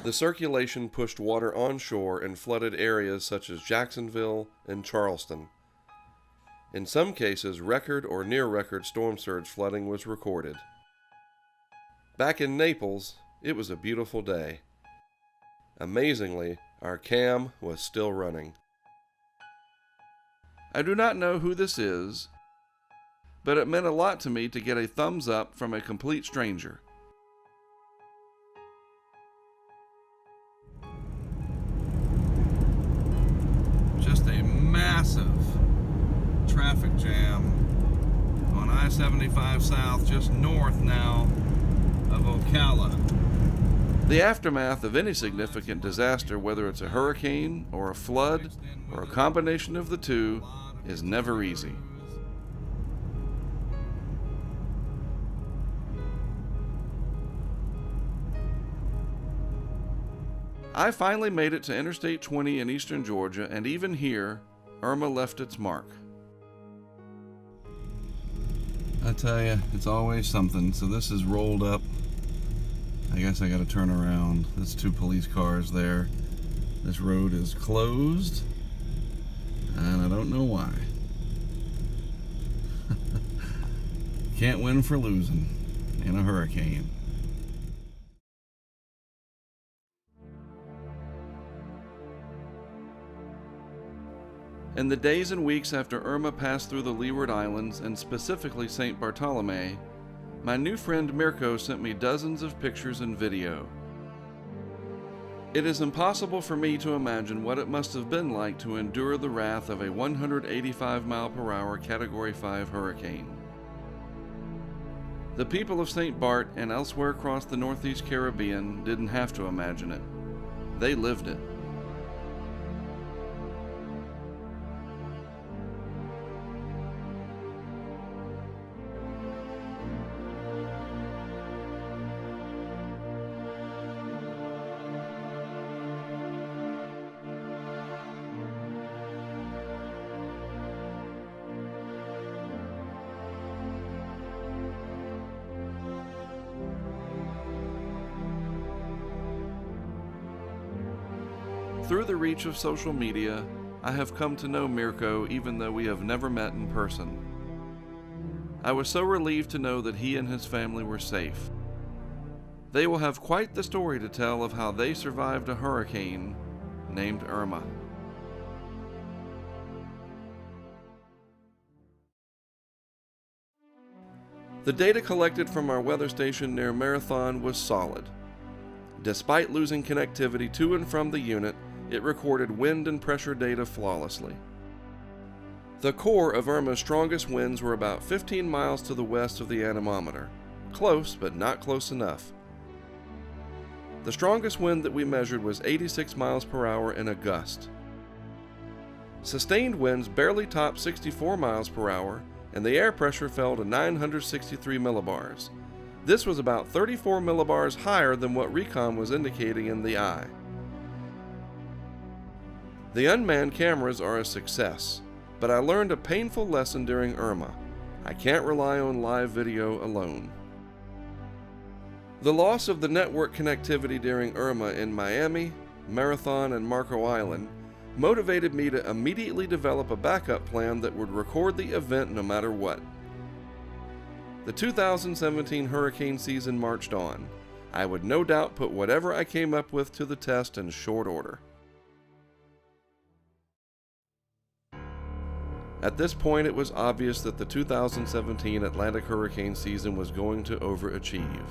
The circulation pushed water onshore and flooded areas such as Jacksonville and Charleston. In some cases, record or near-record storm surge flooding was recorded. Back in Naples, it was a beautiful day. Amazingly, our cam was still running. I do not know who this is, but it meant a lot to me to get a thumbs up from a complete stranger. Just a massive traffic jam on I-75 South, just north now of Ocala. The aftermath of any significant disaster, whether it's a hurricane or a flood or a combination of the two, is never easy. I finally made it to Interstate 20 in eastern Georgia, and even here, Irma left its mark. I tell you, it's always something. So this is rolled up. I guess I gotta turn around. There's 2 police cars there. This road is closed, and I don't know why. Can't win for losing in a hurricane. In the days and weeks after Irma passed through the Leeward Islands, and specifically St. Bartolome, my new friend Mirko sent me dozens of pictures and video. It is impossible for me to imagine what it must have been like to endure the wrath of a 185 mile/hour Category 5 hurricane. The people of St. Bart and elsewhere across the Northeast Caribbean didn't have to imagine it. They lived it. Through the reach of social media, I have come to know Mirko even though we have never met in person. I was so relieved to know that he and his family were safe. They will have quite the story to tell of how they survived a hurricane named Irma. The data collected from our weather station near Marathon was solid. Despite losing connectivity to and from the unit, it recorded wind and pressure data flawlessly. The core of Irma's strongest winds were about 15 miles to the west of the anemometer. Close, but not close enough. The strongest wind that we measured was 86 miles per hour in a gust. Sustained winds barely topped 64 miles per hour, and the air pressure fell to 963 millibars. This was about 34 millibars higher than what recon was indicating in the eye. The unmanned cameras are a success, but I learned a painful lesson during Irma. I can't rely on live video alone. The loss of the network connectivity during Irma in Miami, Marathon, and Marco Island motivated me to immediately develop a backup plan that would record the event no matter what. The 2017 hurricane season marched on. I would no doubt put whatever I came up with to the test in short order. At this point, it was obvious that the 2017 Atlantic hurricane season was going to overachieve.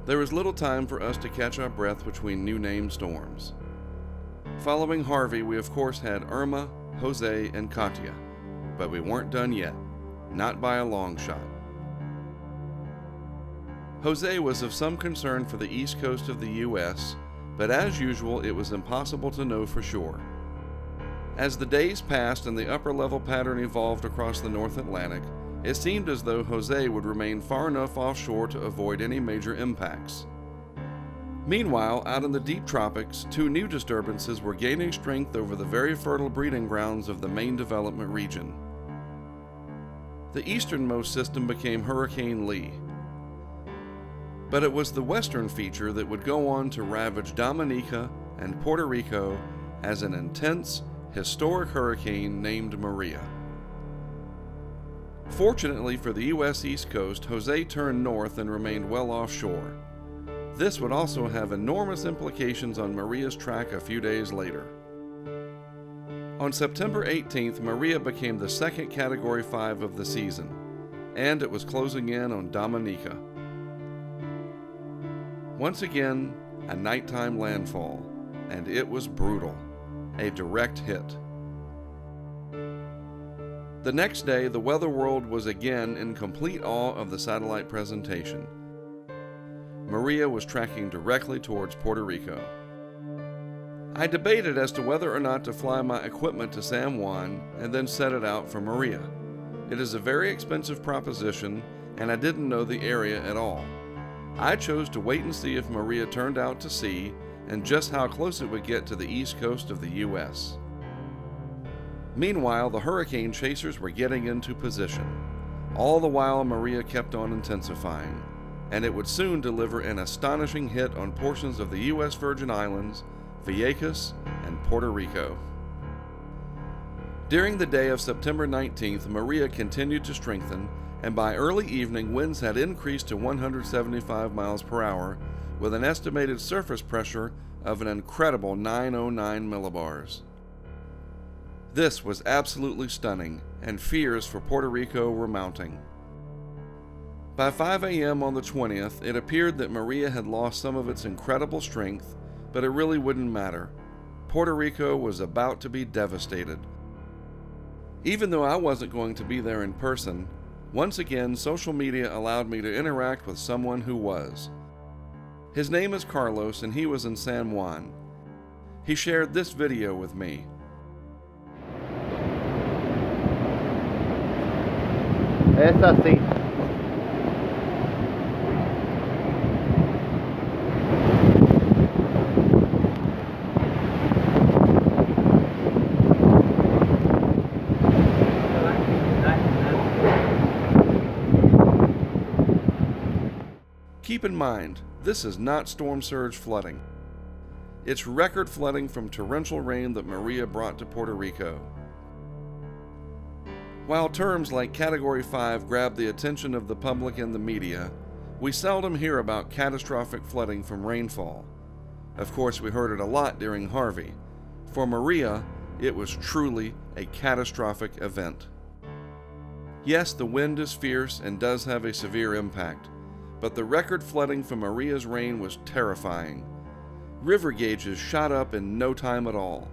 There was little time for us to catch our breath between new name storms. Following Harvey, we of course had Irma, Jose, and Katia, but we weren't done yet, not by a long shot. Jose was of some concern for the east coast of the U.S., but as usual, it was impossible to know for sure. As the days passed and the upper level pattern evolved across the North Atlantic, it seemed as though Jose would remain far enough offshore to avoid any major impacts. Meanwhile, out in the deep tropics, two new disturbances were gaining strength over the very fertile breeding grounds of the main development region. The easternmost system became Hurricane Lee, but it was the western feature that would go on to ravage Dominica and Puerto Rico as an intense, historic hurricane named Maria. Fortunately for the U.S. East Coast, Jose turned north and remained well offshore. This would also have enormous implications on Maria's track a few days later. On September 18th, Maria became the second Category 5 of the season, and it was closing in on Dominica. Once again, a nighttime landfall, and it was brutal. A direct hit. The next day, the weather world was again in complete awe of the satellite presentation. Maria was tracking directly towards Puerto Rico. I debated as to whether or not to fly my equipment to San Juan and then set it out for Maria. It is a very expensive proposition, and I didn't know the area at all. I chose to wait and see if Maria turned out to sea and just how close it would get to the east coast of the U.S. Meanwhile, the hurricane chasers were getting into position. All the while, Maria kept on intensifying, and it would soon deliver an astonishing hit on portions of the U.S. Virgin Islands, Vieques, and Puerto Rico. During the day of September 19th, Maria continued to strengthen, and by early evening, winds had increased to 175 miles per hour, with an estimated surface pressure of an incredible 909 millibars. This was absolutely stunning, and fears for Puerto Rico were mounting. By 5 a.m. on the 20th, it appeared that Maria had lost some of its incredible strength, but it really wouldn't matter. Puerto Rico was about to be devastated. Even though I wasn't going to be there in person, once again, social media allowed me to interact with someone who was. His name is Carlos, and he was in San Juan. He shared this video with me. Es así. Keep in mind, this is not storm surge flooding. It's record flooding from torrential rain that Maria brought to Puerto Rico. While terms like Category 5 grab the attention of the public and the media, we seldom hear about catastrophic flooding from rainfall. Of course, we heard it a lot during Harvey. For Maria, it was truly a catastrophic event. Yes, the wind is fierce and does have a severe impact, but the record flooding from Maria's rain was terrifying. River gauges shot up in no time at all.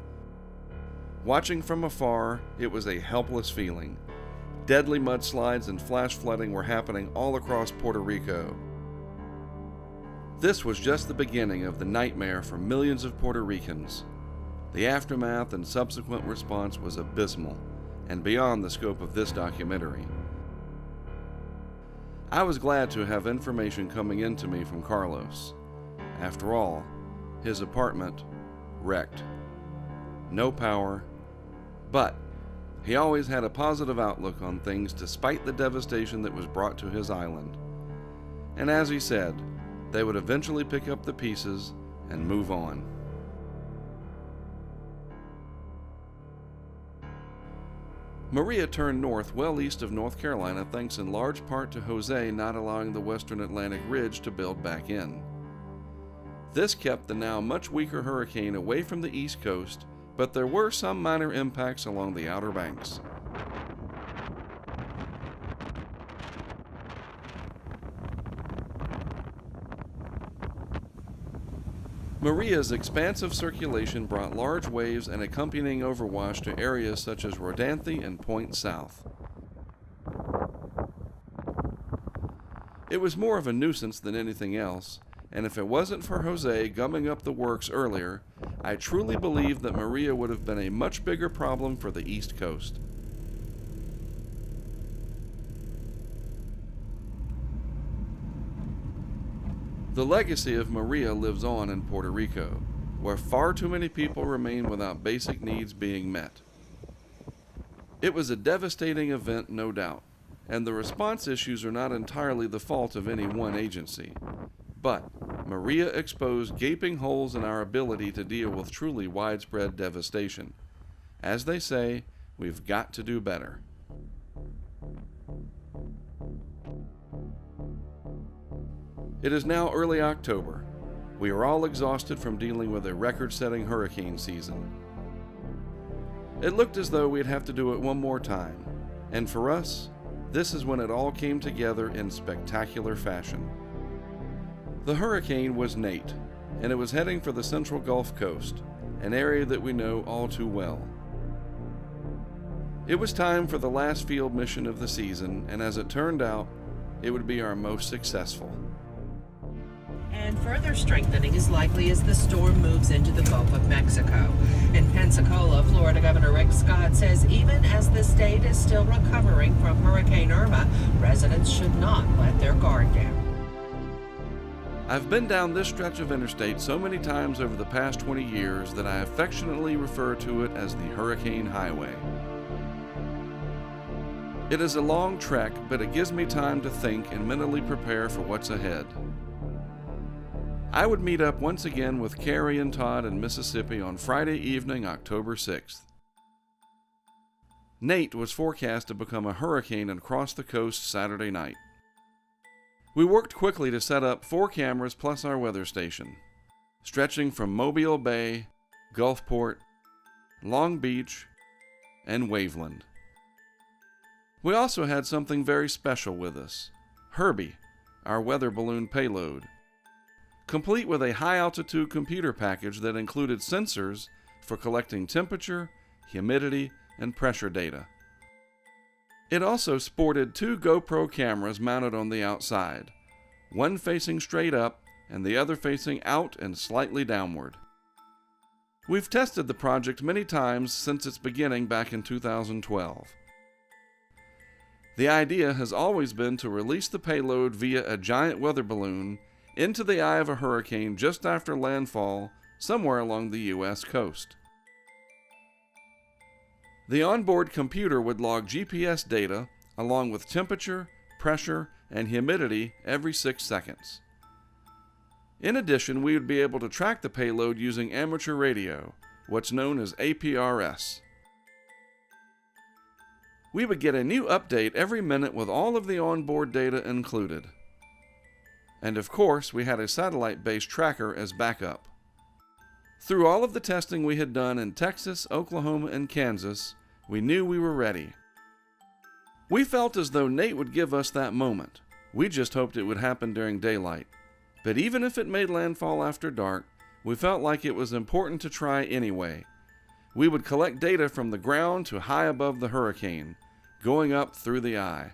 Watching from afar, it was a helpless feeling. Deadly mudslides and flash flooding were happening all across Puerto Rico. This was just the beginning of the nightmare for millions of Puerto Ricans. The aftermath and subsequent response was abysmal and beyond the scope of this documentary. I was glad to have information coming into me from Carlos. After all, his apartment wrecked. No power, but he always had a positive outlook on things despite the devastation that was brought to his island. And as he said, they would eventually pick up the pieces and move on. Maria turned north well east of North Carolina thanks in large part to Jose not allowing the western Atlantic ridge to build back in. This kept the now much weaker hurricane away from the east coast, but there were some minor impacts along the outer banks. Maria's expansive circulation brought large waves and accompanying overwash to areas such as Rodanthe and Point South. It was more of a nuisance than anything else, and if it wasn't for Jose gumming up the works earlier, I truly believe that Maria would have been a much bigger problem for the East Coast. The legacy of Maria lives on in Puerto Rico, where far too many people remain without basic needs being met. It was a devastating event, no doubt, and the response issues are not entirely the fault of any one agency. But Maria exposed gaping holes in our ability to deal with truly widespread devastation. As they say, we've got to do better. It is now early October. We are all exhausted from dealing with a record-setting hurricane season. It looked as though we'd have to do it one more time, and for us, this is when it all came together in spectacular fashion. The hurricane was Nate, and it was heading for the central Gulf Coast, an area that we know all too well. It was time for the last field mission of the season, and as it turned out, it would be our most successful. And further strengthening is likely as the storm moves into the Gulf of Mexico. In Pensacola, Florida Governor Rick Scott says even as the state is still recovering from Hurricane Irma, residents should not let their guard down. I've been down this stretch of interstate so many times over the past 20 years that I affectionately refer to it as the Hurricane Highway. It is a long trek, but it gives me time to think and mentally prepare for what's ahead. I would meet up once again with Carrie and Todd in Mississippi on Friday evening, October 6th. Nate was forecast to become a hurricane and cross the coast Saturday night. We worked quickly to set up 4 cameras plus our weather station, stretching from Mobile Bay, Gulfport, Long Beach, and Waveland. We also had something very special with us, Herbie, our weather balloon payload, complete with a high-altitude computer package that included sensors for collecting temperature, humidity, and pressure data. It also sported 2 GoPro cameras mounted on the outside, one facing straight up and the other facing out and slightly downward. We've tested the project many times since its beginning back in 2012. The idea has always been to release the payload via a giant weather balloon into the eye of a hurricane just after landfall somewhere along the U.S. coast. The onboard computer would log GPS data along with temperature, pressure, and humidity every 6 seconds. In addition, we would be able to track the payload using amateur radio, what's known as APRS. We would get a new update every minute with all of the onboard data included. And of course, we had a satellite-based tracker as backup. Through all of the testing we had done in Texas, Oklahoma, and Kansas, we knew we were ready. We felt as though Nate would give us that moment. We just hoped it would happen during daylight. But even if it made landfall after dark, we felt like it was important to try anyway. We would collect data from the ground to high above the hurricane, going up through the eye.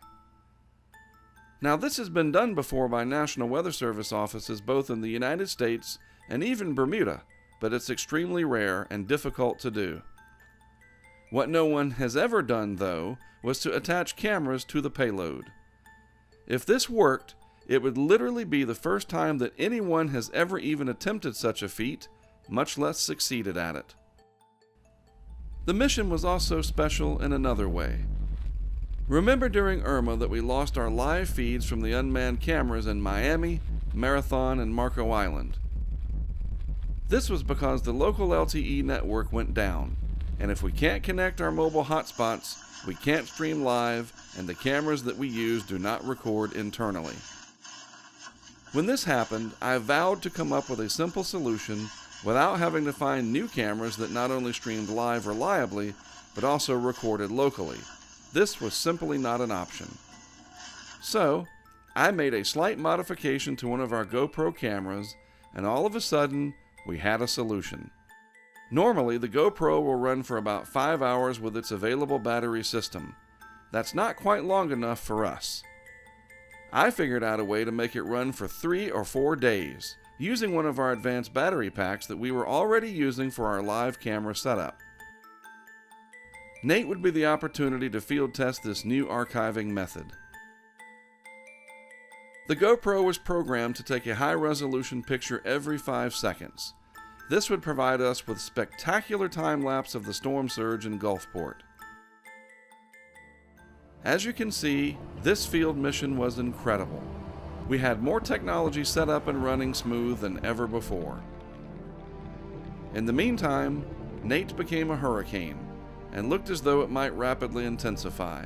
Now, this has been done before by National Weather Service offices both in the United States and even Bermuda, but it's extremely rare and difficult to do. What no one has ever done, though, was to attach cameras to the payload. If this worked, it would literally be the first time that anyone has ever even attempted such a feat, much less succeeded at it. The mission was also special in another way. Remember during Irma that we lost our live feeds from the unmanned cameras in Miami, Marathon, and Marco Island. This was because the local LTE network went down, and if we can't connect our mobile hotspots, we can't stream live, and the cameras that we use do not record internally. When this happened, I vowed to come up with a simple solution without having to find new cameras that not only streamed live reliably, but also recorded locally. This was simply not an option. So, I made a slight modification to one of our GoPro cameras, and all of a sudden, we had a solution. Normally, the GoPro will run for about 5 hours with its available battery system. That's not quite long enough for us. I figured out a way to make it run for 3 or 4 days, using one of our advanced battery packs that we were already using for our live camera setup. Nate would be the opportunity to field test this new archiving method. The GoPro was programmed to take a high-resolution picture every 5 seconds. This would provide us with spectacular time-lapse of the storm surge in Gulfport. As you can see, this field mission was incredible. We had more technology set up and running smooth than ever before. In the meantime, Nate became a hurricane and looked as though it might rapidly intensify.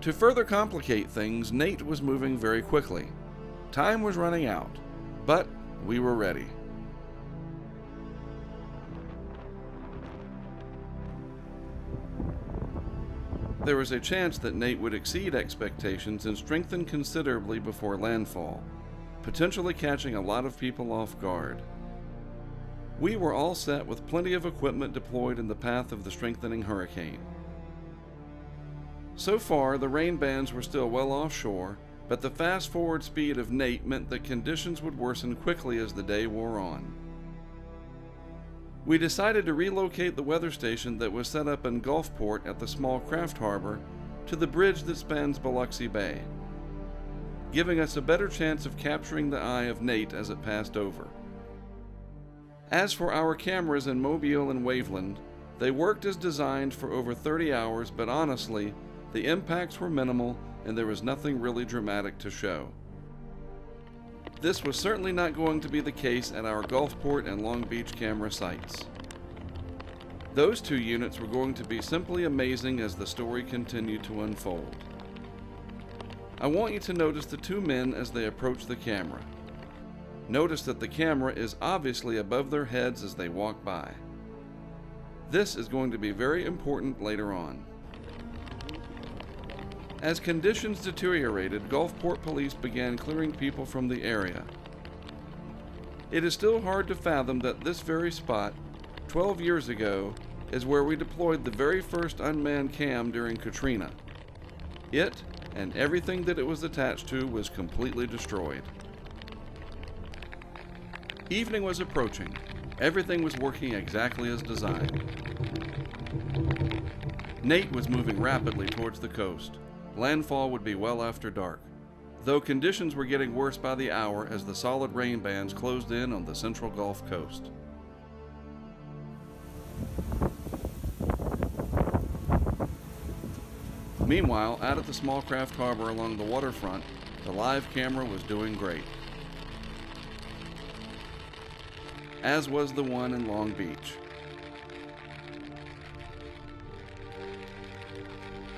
To further complicate things, Nate was moving very quickly. Time was running out, but we were ready. There was a chance that Nate would exceed expectations and strengthen considerably before landfall, potentially catching a lot of people off guard. We were all set with plenty of equipment deployed in the path of the strengthening hurricane. So far, the rain bands were still well offshore, but the fast-forward speed of Nate meant that conditions would worsen quickly as the day wore on. We decided to relocate the weather station that was set up in Gulfport at the small craft harbor to the bridge that spans Biloxi Bay, giving us a better chance of capturing the eye of Nate as it passed over. As for our cameras in Mobile and Waveland, they worked as designed for over 30 hours, but honestly, the impacts were minimal and there was nothing really dramatic to show. This was certainly not going to be the case at our Gulfport and Long Beach camera sites. Those 2 units were going to be simply amazing as the story continued to unfold. I want you to notice the 2 men as they approach the camera. Notice that the camera is obviously above their heads as they walk by. This is going to be very important later on. As conditions deteriorated, Gulfport police began clearing people from the area. It is still hard to fathom that this very spot, 12 years ago, is where we deployed the very first unmanned cam during Katrina. It, and everything that it was attached to, was completely destroyed. Evening was approaching. Everything was working exactly as designed. Nate was moving rapidly towards the coast. Landfall would be well after dark, though conditions were getting worse by the hour as the solid rain bands closed in on the central Gulf Coast. Meanwhile, out at the small craft harbor along the waterfront, the live camera was doing great, as was the one in Long Beach.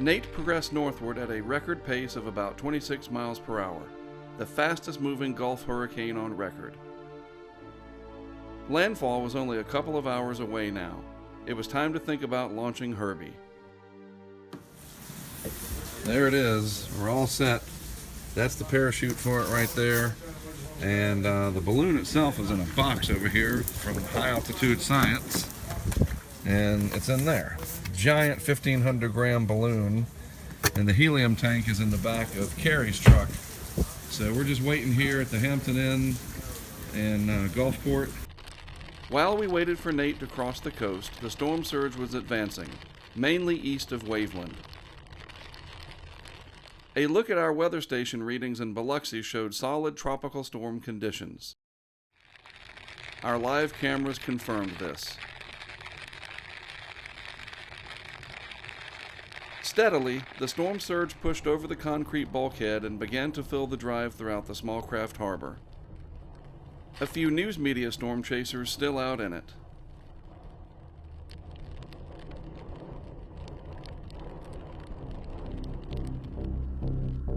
Nate progressed northward at a record pace of about 26 miles per hour, the fastest moving Gulf hurricane on record. Landfall was only a couple of hours away now. It was time to think about launching Herbie. There it is. We're all set. That's the parachute for it right there. And the balloon itself is in a box over here from High Altitude Science. And it's in there. Giant 1,500 gram balloon. And the helium tank is in the back of Carrie's truck. So we're just waiting here at the Hampton Inn in Gulfport. While we waited for Nate to cross the coast, the storm surge was advancing, mainly east of Waveland. A look at our weather station readings in Biloxi showed solid tropical storm conditions. Our live cameras confirmed this. Steadily, the storm surge pushed over the concrete bulkhead and began to fill the drive throughout the small craft harbor. A few news media storm chasers still out in it.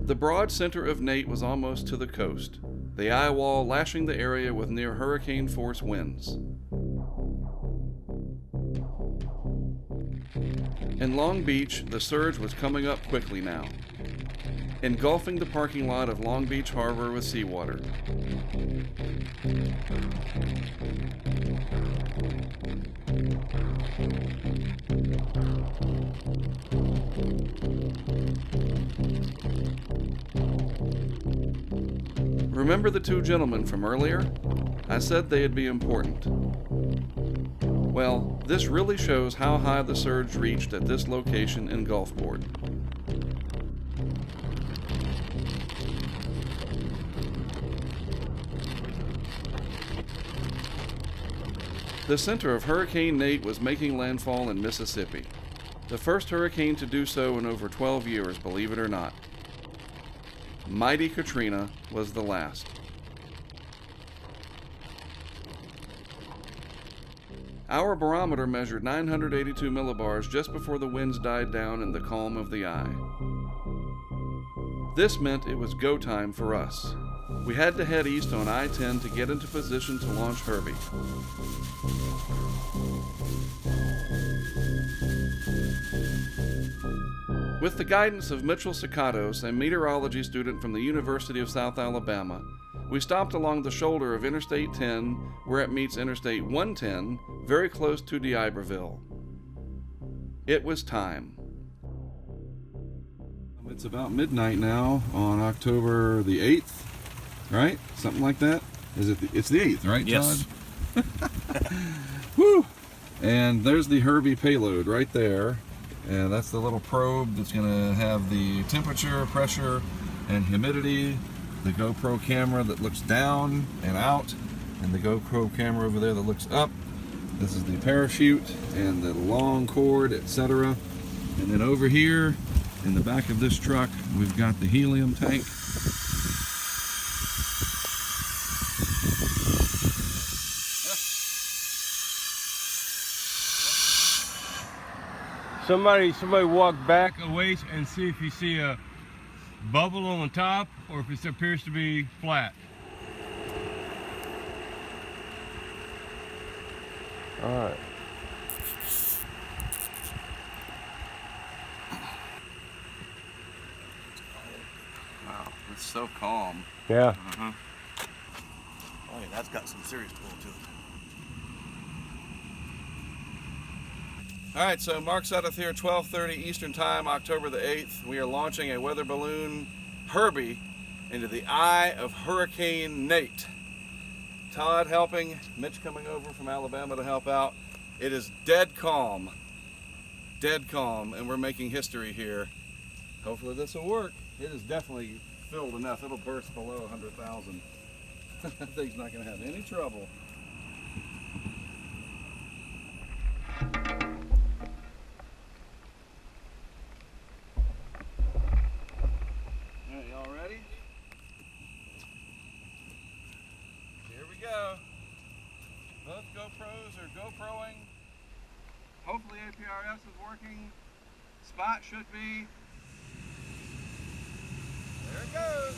The broad center of Nate was almost to the coast, the eye wall lashing the area with near hurricane force winds. In Long Beach, the surge was coming up quickly now, engulfing the parking lot of Long Beach Harbor with seawater. Remember the two gentlemen from earlier? I said they'd be important. Well, this really shows how high the surge reached at this location in Gulfport. The center of Hurricane Nate was making landfall in Mississippi. The first hurricane to do so in over 12 years, believe it or not. Mighty Katrina was the last. Our barometer measured 982 millibars just before the winds died down in the calm of the eye. This meant it was go time for us. We had to head east on I-10 to get into position to launch Herbie. With the guidance of Mitchell Cicados, a meteorology student from the University of South Alabama, we stopped along the shoulder of Interstate 10 where it meets Interstate 110, very close to d'Iberville. It was time. It's about midnight now on October the 8th, right? Something like that? Is it? It's the 8th, right, Yes. Todd? Woo! And there's the Herbie payload right there. And that's the little probe that's going to have the temperature, pressure, and humidity. The GoPro camera that looks down and out, and the GoPro camera over there that looks up. This is the parachute and the long cord, etc. And then over here in the back of this truck, we've got the helium tank. Somebody walk back a ways and see if you see a bubble on the top or if it appears to be flat. All right. Wow, it's so calm. Yeah. Uh-huh. Oh yeah, that's got some serious pull to it. All right, so Mark Sudduth here, 12:30 Eastern Time, October the 8th. We are launching a weather balloon, Herbie, into the eye of Hurricane Nate. Todd helping, Mitch coming over from Alabama to help out. It is dead calm, and we're making history here. Hopefully this will work. It is definitely filled enough. It'll burst below 100,000. That thing's not going to have any trouble. Y'all ready? Here we go. Both GoPros are GoProing. Hopefully APRS is working. Spot should be. There it goes.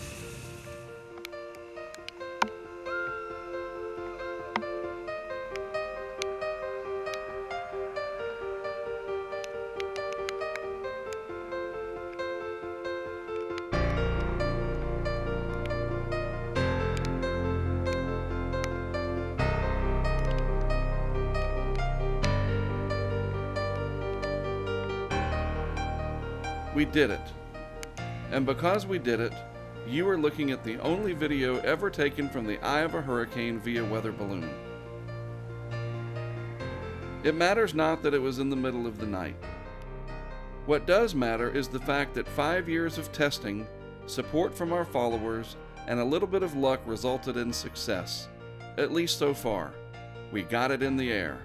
We did it. And because we did it, you are looking at the only video ever taken from the eye of a hurricane via weather balloon. It matters not that it was in the middle of the night. What does matter is the fact that 5 years of testing, support from our followers, and a little bit of luck resulted in success. At least so far. We got it in the air.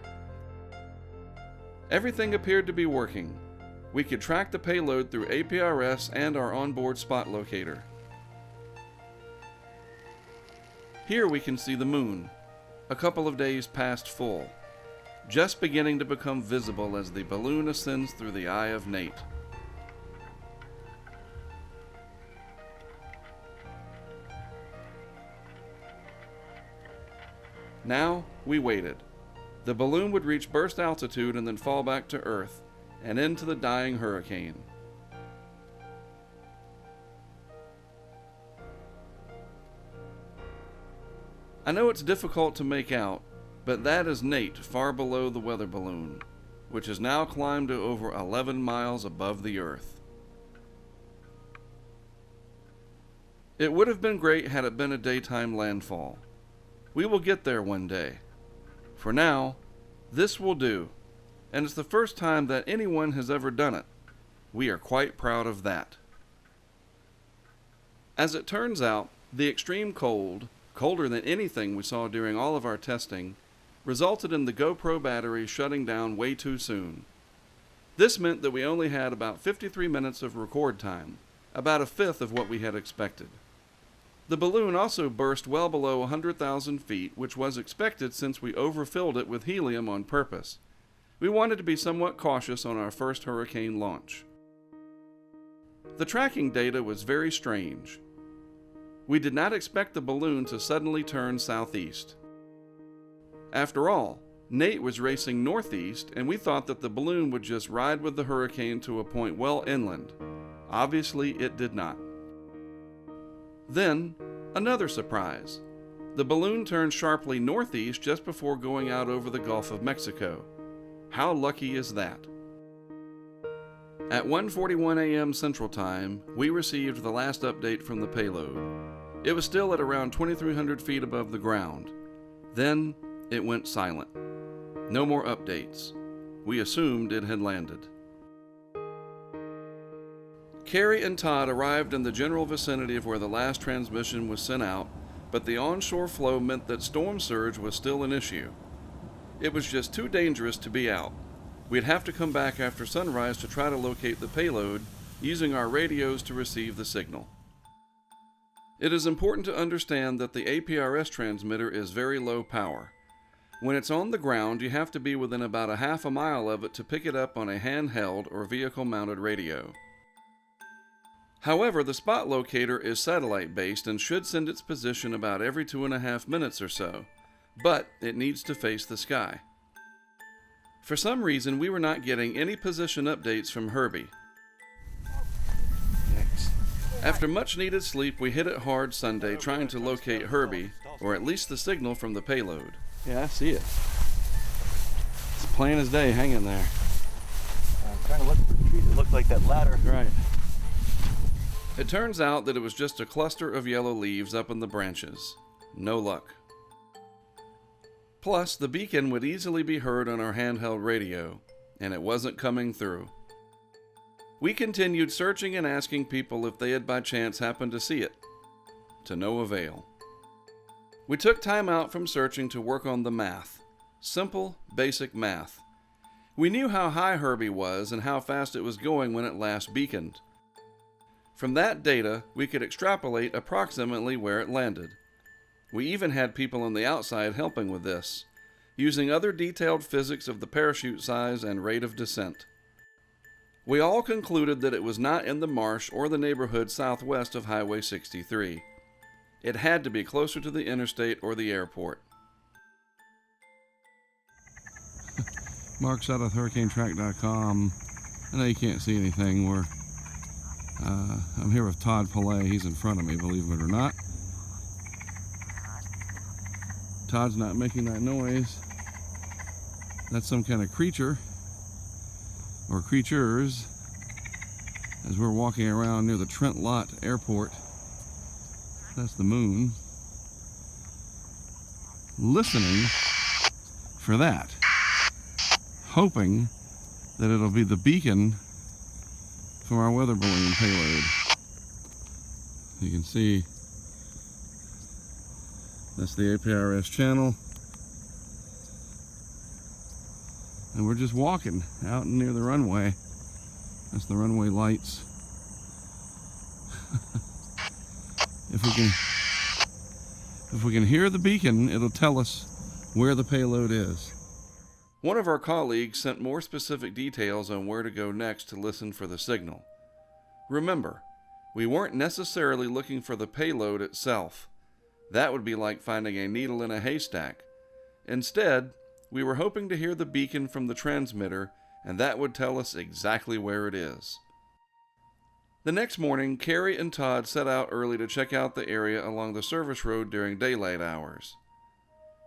Everything appeared to be working. We could track the payload through APRS and our onboard spot locator. Here we can see the moon, a couple of days past full, just beginning to become visible as the balloon ascends through the eye of Nate. Now, we waited. The balloon would reach burst altitude and then fall back to Earth and into the dying hurricane. I know it's difficult to make out, but that is Nate far below the weather balloon, which has now climbed to over 11 miles above the Earth. It would have been great had it been a daytime landfall. We will get there one day. For now, this will do, and it's the first time that anyone has ever done it. We are quite proud of that. As it turns out, the extreme cold, colder than anything we saw during all of our testing, resulted in the GoPro battery shutting down way too soon. This meant that we only had about 53 minutes of record time, about a fifth of what we had expected. The balloon also burst well below 100,000 feet, which was expected since we overfilled it with helium on purpose. We wanted to be somewhat cautious on our first hurricane launch. The tracking data was very strange. We did not expect the balloon to suddenly turn southeast. After all, Nate was racing northeast, and we thought that the balloon would just ride with the hurricane to a point well inland. Obviously, it did not. Then, another surprise. The balloon turned sharply northeast just before going out over the Gulf of Mexico. How lucky is that? At 1:41 a.m. Central Time, we received the last update from the payload. It was still at around 2,300 feet above the ground. Then, it went silent. No more updates. We assumed it had landed. Carrie and Todd arrived in the general vicinity of where the last transmission was sent out, but the onshore flow meant that storm surge was still an issue. It was just too dangerous to be out. We'd have to come back after sunrise to try to locate the payload, using our radios to receive the signal. It is important to understand that the APRS transmitter is very low power. When it's on the ground, you have to be within about a half a mile of it to pick it up on a handheld or vehicle-mounted radio. However, the spot locator is satellite-based and should send its position about every 2.5 minutes or so, but it needs to face the sky. For some reason, we were not getting any position updates from Herbie. After much-needed sleep, we hit it hard Sunday trying to locate Herbie, or at least the signal from the payload. Yeah, I see it. It's plain as day hanging there. I'm trying to look for trees that look like that ladder. Right. It turns out that it was just a cluster of yellow leaves up in the branches. No luck. Plus, the beacon would easily be heard on our handheld radio, and it wasn't coming through. We continued searching and asking people if they had by chance happened to see it. To no avail. We took time out from searching to work on the math. Simple, basic math. We knew how high Herbie was and how fast it was going when it last beaconed. From that data, we could extrapolate approximately where it landed. We even had people on the outside helping with this, using other detailed physics of the parachute size and rate of descent. We all concluded that it was not in the marsh or the neighborhood southwest of Highway 63. It had to be closer to the interstate or the airport. Mark's out of HurricaneTrack.com. I know you can't see anything. I'm here with Todd Pillay. He's in front of me, believe it or not. Todd's not making that noise. That's some kind of creature, or creatures. as we're walking around near the Trent Lott Airport. That's the moon. Listening for that. Hoping that it'll be the beacon from our weather balloon payload. You can see that's the APRS channel. And we're just walking out near the runway. That's the runway lights. If we can hear the beacon, it'll tell us where the payload is. One of our colleagues sent more specific details on where to go next to listen for the signal. Remember, we weren't necessarily looking for the payload itself. That would be like finding a needle in a haystack. Instead, we were hoping to hear the beacon from the transmitter, and that would tell us exactly where it is. The next morning, Carrie and Todd set out early to check out the area along the service road during daylight hours.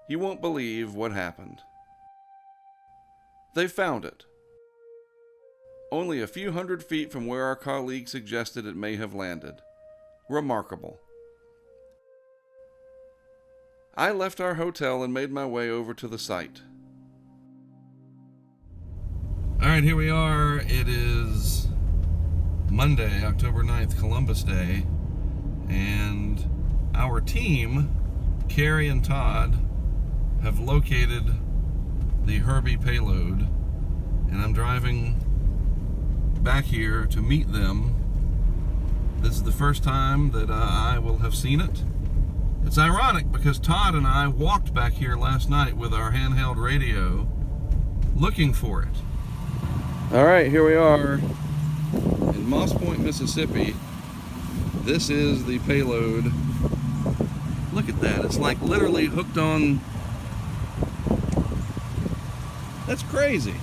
You won't believe what happened. They found it. Only a few hundred feet from where our colleague suggested it may have landed. Remarkable. I left our hotel and made my way over to the site. Alright, here we are. It is Monday, October 9th, Columbus Day, and our team, Carrie and Todd, have located the Herbie payload, and I'm driving back here to meet them. This is the first time that I will have seen it. It's ironic because Todd and I walked back here last night with our handheld radio looking for it. Alright, here we are in Moss Point, Mississippi. This is the payload. Look at that. It's like literally hooked on. That's crazy.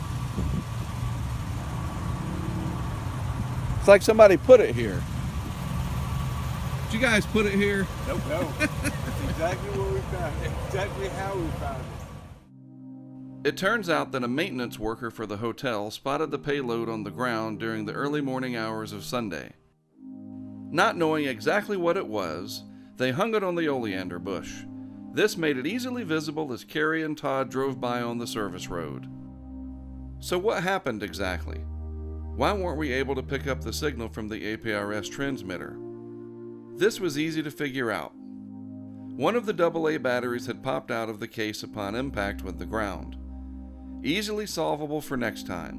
It's like somebody put it here. Did you guys put it here? Nope. No. That's exactly what we found. Exactly how we found it. It turns out that a maintenance worker for the hotel spotted the payload on the ground during the early morning hours of Sunday. Not knowing exactly what it was, they hung it on the oleander bush. This made it easily visible as Carrie and Todd drove by on the service road. So what happened exactly? Why weren't we able to pick up the signal from the APRS transmitter? This was easy to figure out. One of the AA batteries had popped out of the case upon impact with the ground. Easily solvable for next time.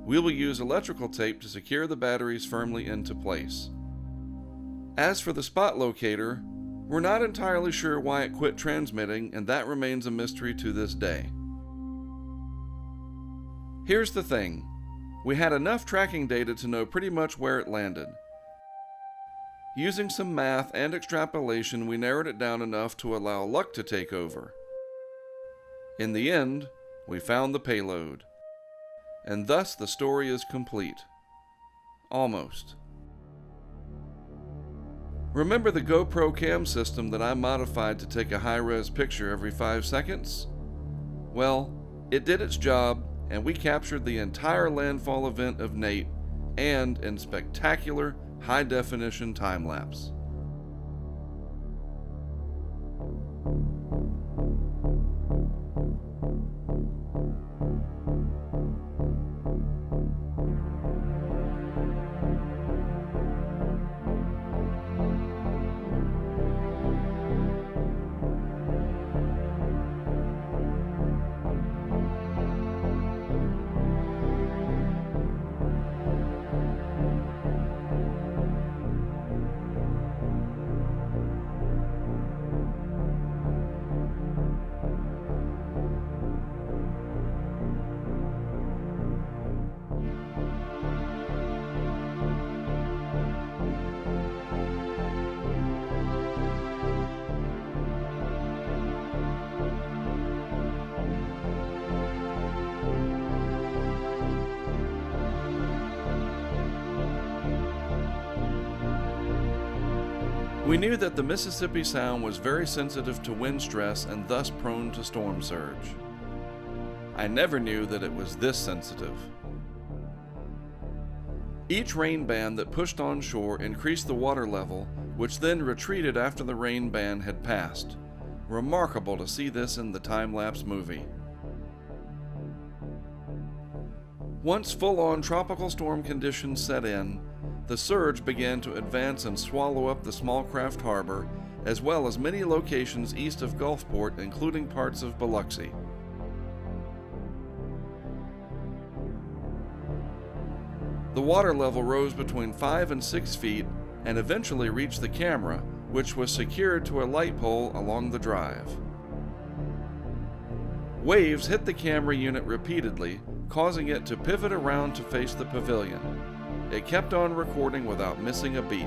We will use electrical tape to secure the batteries firmly into place. As for the spot locator, we're not entirely sure why it quit transmitting, and that remains a mystery to this day. Here's the thing. We had enough tracking data to know pretty much where it landed. Using some math and extrapolation, we narrowed it down enough to allow luck to take over. In the end, we found the payload. And thus the story is complete. Almost. Remember the GoPro cam system that I modified to take a high-res picture every 5 seconds? Well, it did its job, and we captured the entire landfall event of Nate, and in spectacular, high-definition time-lapse. We knew that the Mississippi Sound was very sensitive to wind stress and thus prone to storm surge. I never knew that it was this sensitive. Each rain band that pushed on shore increased the water level, which then retreated after the rain band had passed. Remarkable to see this in the time-lapse movie. Once full-on tropical storm conditions set in, the surge began to advance and swallow up the small craft harbor, as well as many locations east of Gulfport, including parts of Biloxi. The water level rose between 5 and 6 feet and eventually reached the camera, which was secured to a light pole along the drive. Waves hit the camera unit repeatedly, causing it to pivot around to face the pavilion. It kept on recording without missing a beat.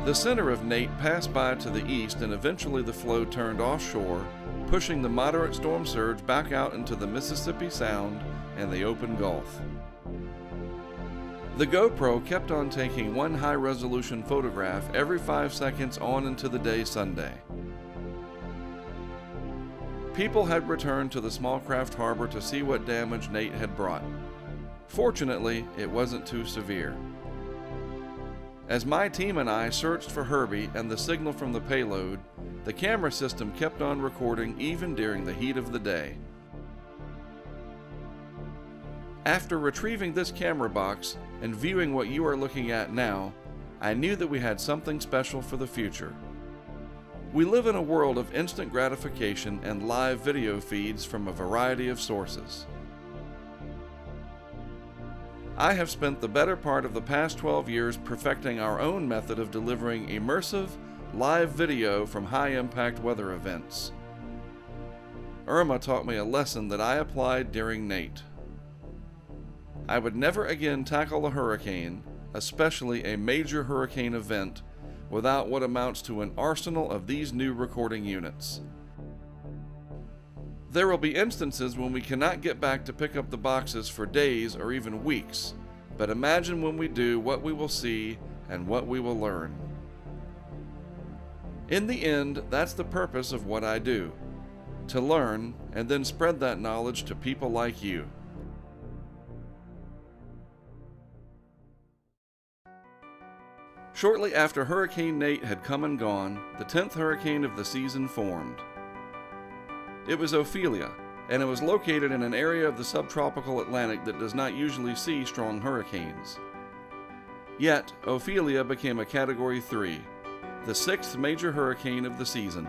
The center of Nate passed by to the east, and eventually the flow turned offshore, pushing the moderate storm surge back out into the Mississippi Sound and the open Gulf. The GoPro kept on taking one high-resolution photograph every 5 seconds on into the day Sunday. People had returned to the small craft harbor to see what damage Nate had brought. Fortunately, it wasn't too severe. As my team and I searched for Herbie and the signal from the payload, the camera system kept on recording even during the heat of the day. After retrieving this camera box and viewing what you are looking at now, I knew that we had something special for the future. We live in a world of instant gratification and live video feeds from a variety of sources. I have spent the better part of the past 12 years perfecting our own method of delivering immersive, live video from high-impact weather events. Irma taught me a lesson that I applied during Nate. I would never again tackle a hurricane, especially a major hurricane event, without what amounts to an arsenal of these new recording units. There will be instances when we cannot get back to pick up the boxes for days or even weeks, but imagine when we do what we will see and what we will learn. In the end, that's the purpose of what I do, to learn and then spread that knowledge to people like you. Shortly after Hurricane Nate had come and gone, the 10th hurricane of the season formed. It was Ophelia, and it was located in an area of the subtropical Atlantic that does not usually see strong hurricanes. Yet, Ophelia became a Category 3, the 6th major hurricane of the season.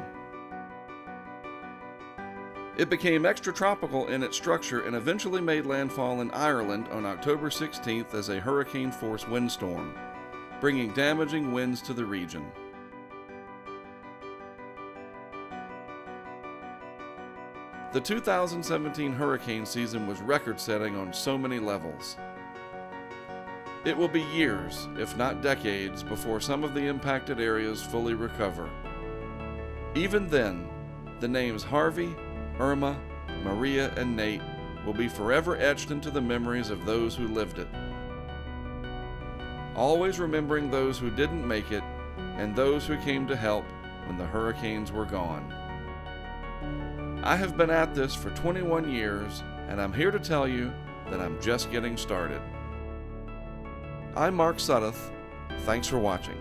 It became extratropical in its structure and eventually made landfall in Ireland on October 16th as a hurricane-force windstorm, bringing damaging winds to the region. The 2017 hurricane season was record-setting on so many levels. It will be years, if not decades, before some of the impacted areas fully recover. Even then, the names Harvey, Irma, Maria, and Nate will be forever etched into the memories of those who lived it. Always remembering those who didn't make it and those who came to help when the hurricanes were gone. I have been at this for 21 years, and I'm here to tell you that I'm just getting started. I'm Mark Sudduth. Thanks for watching.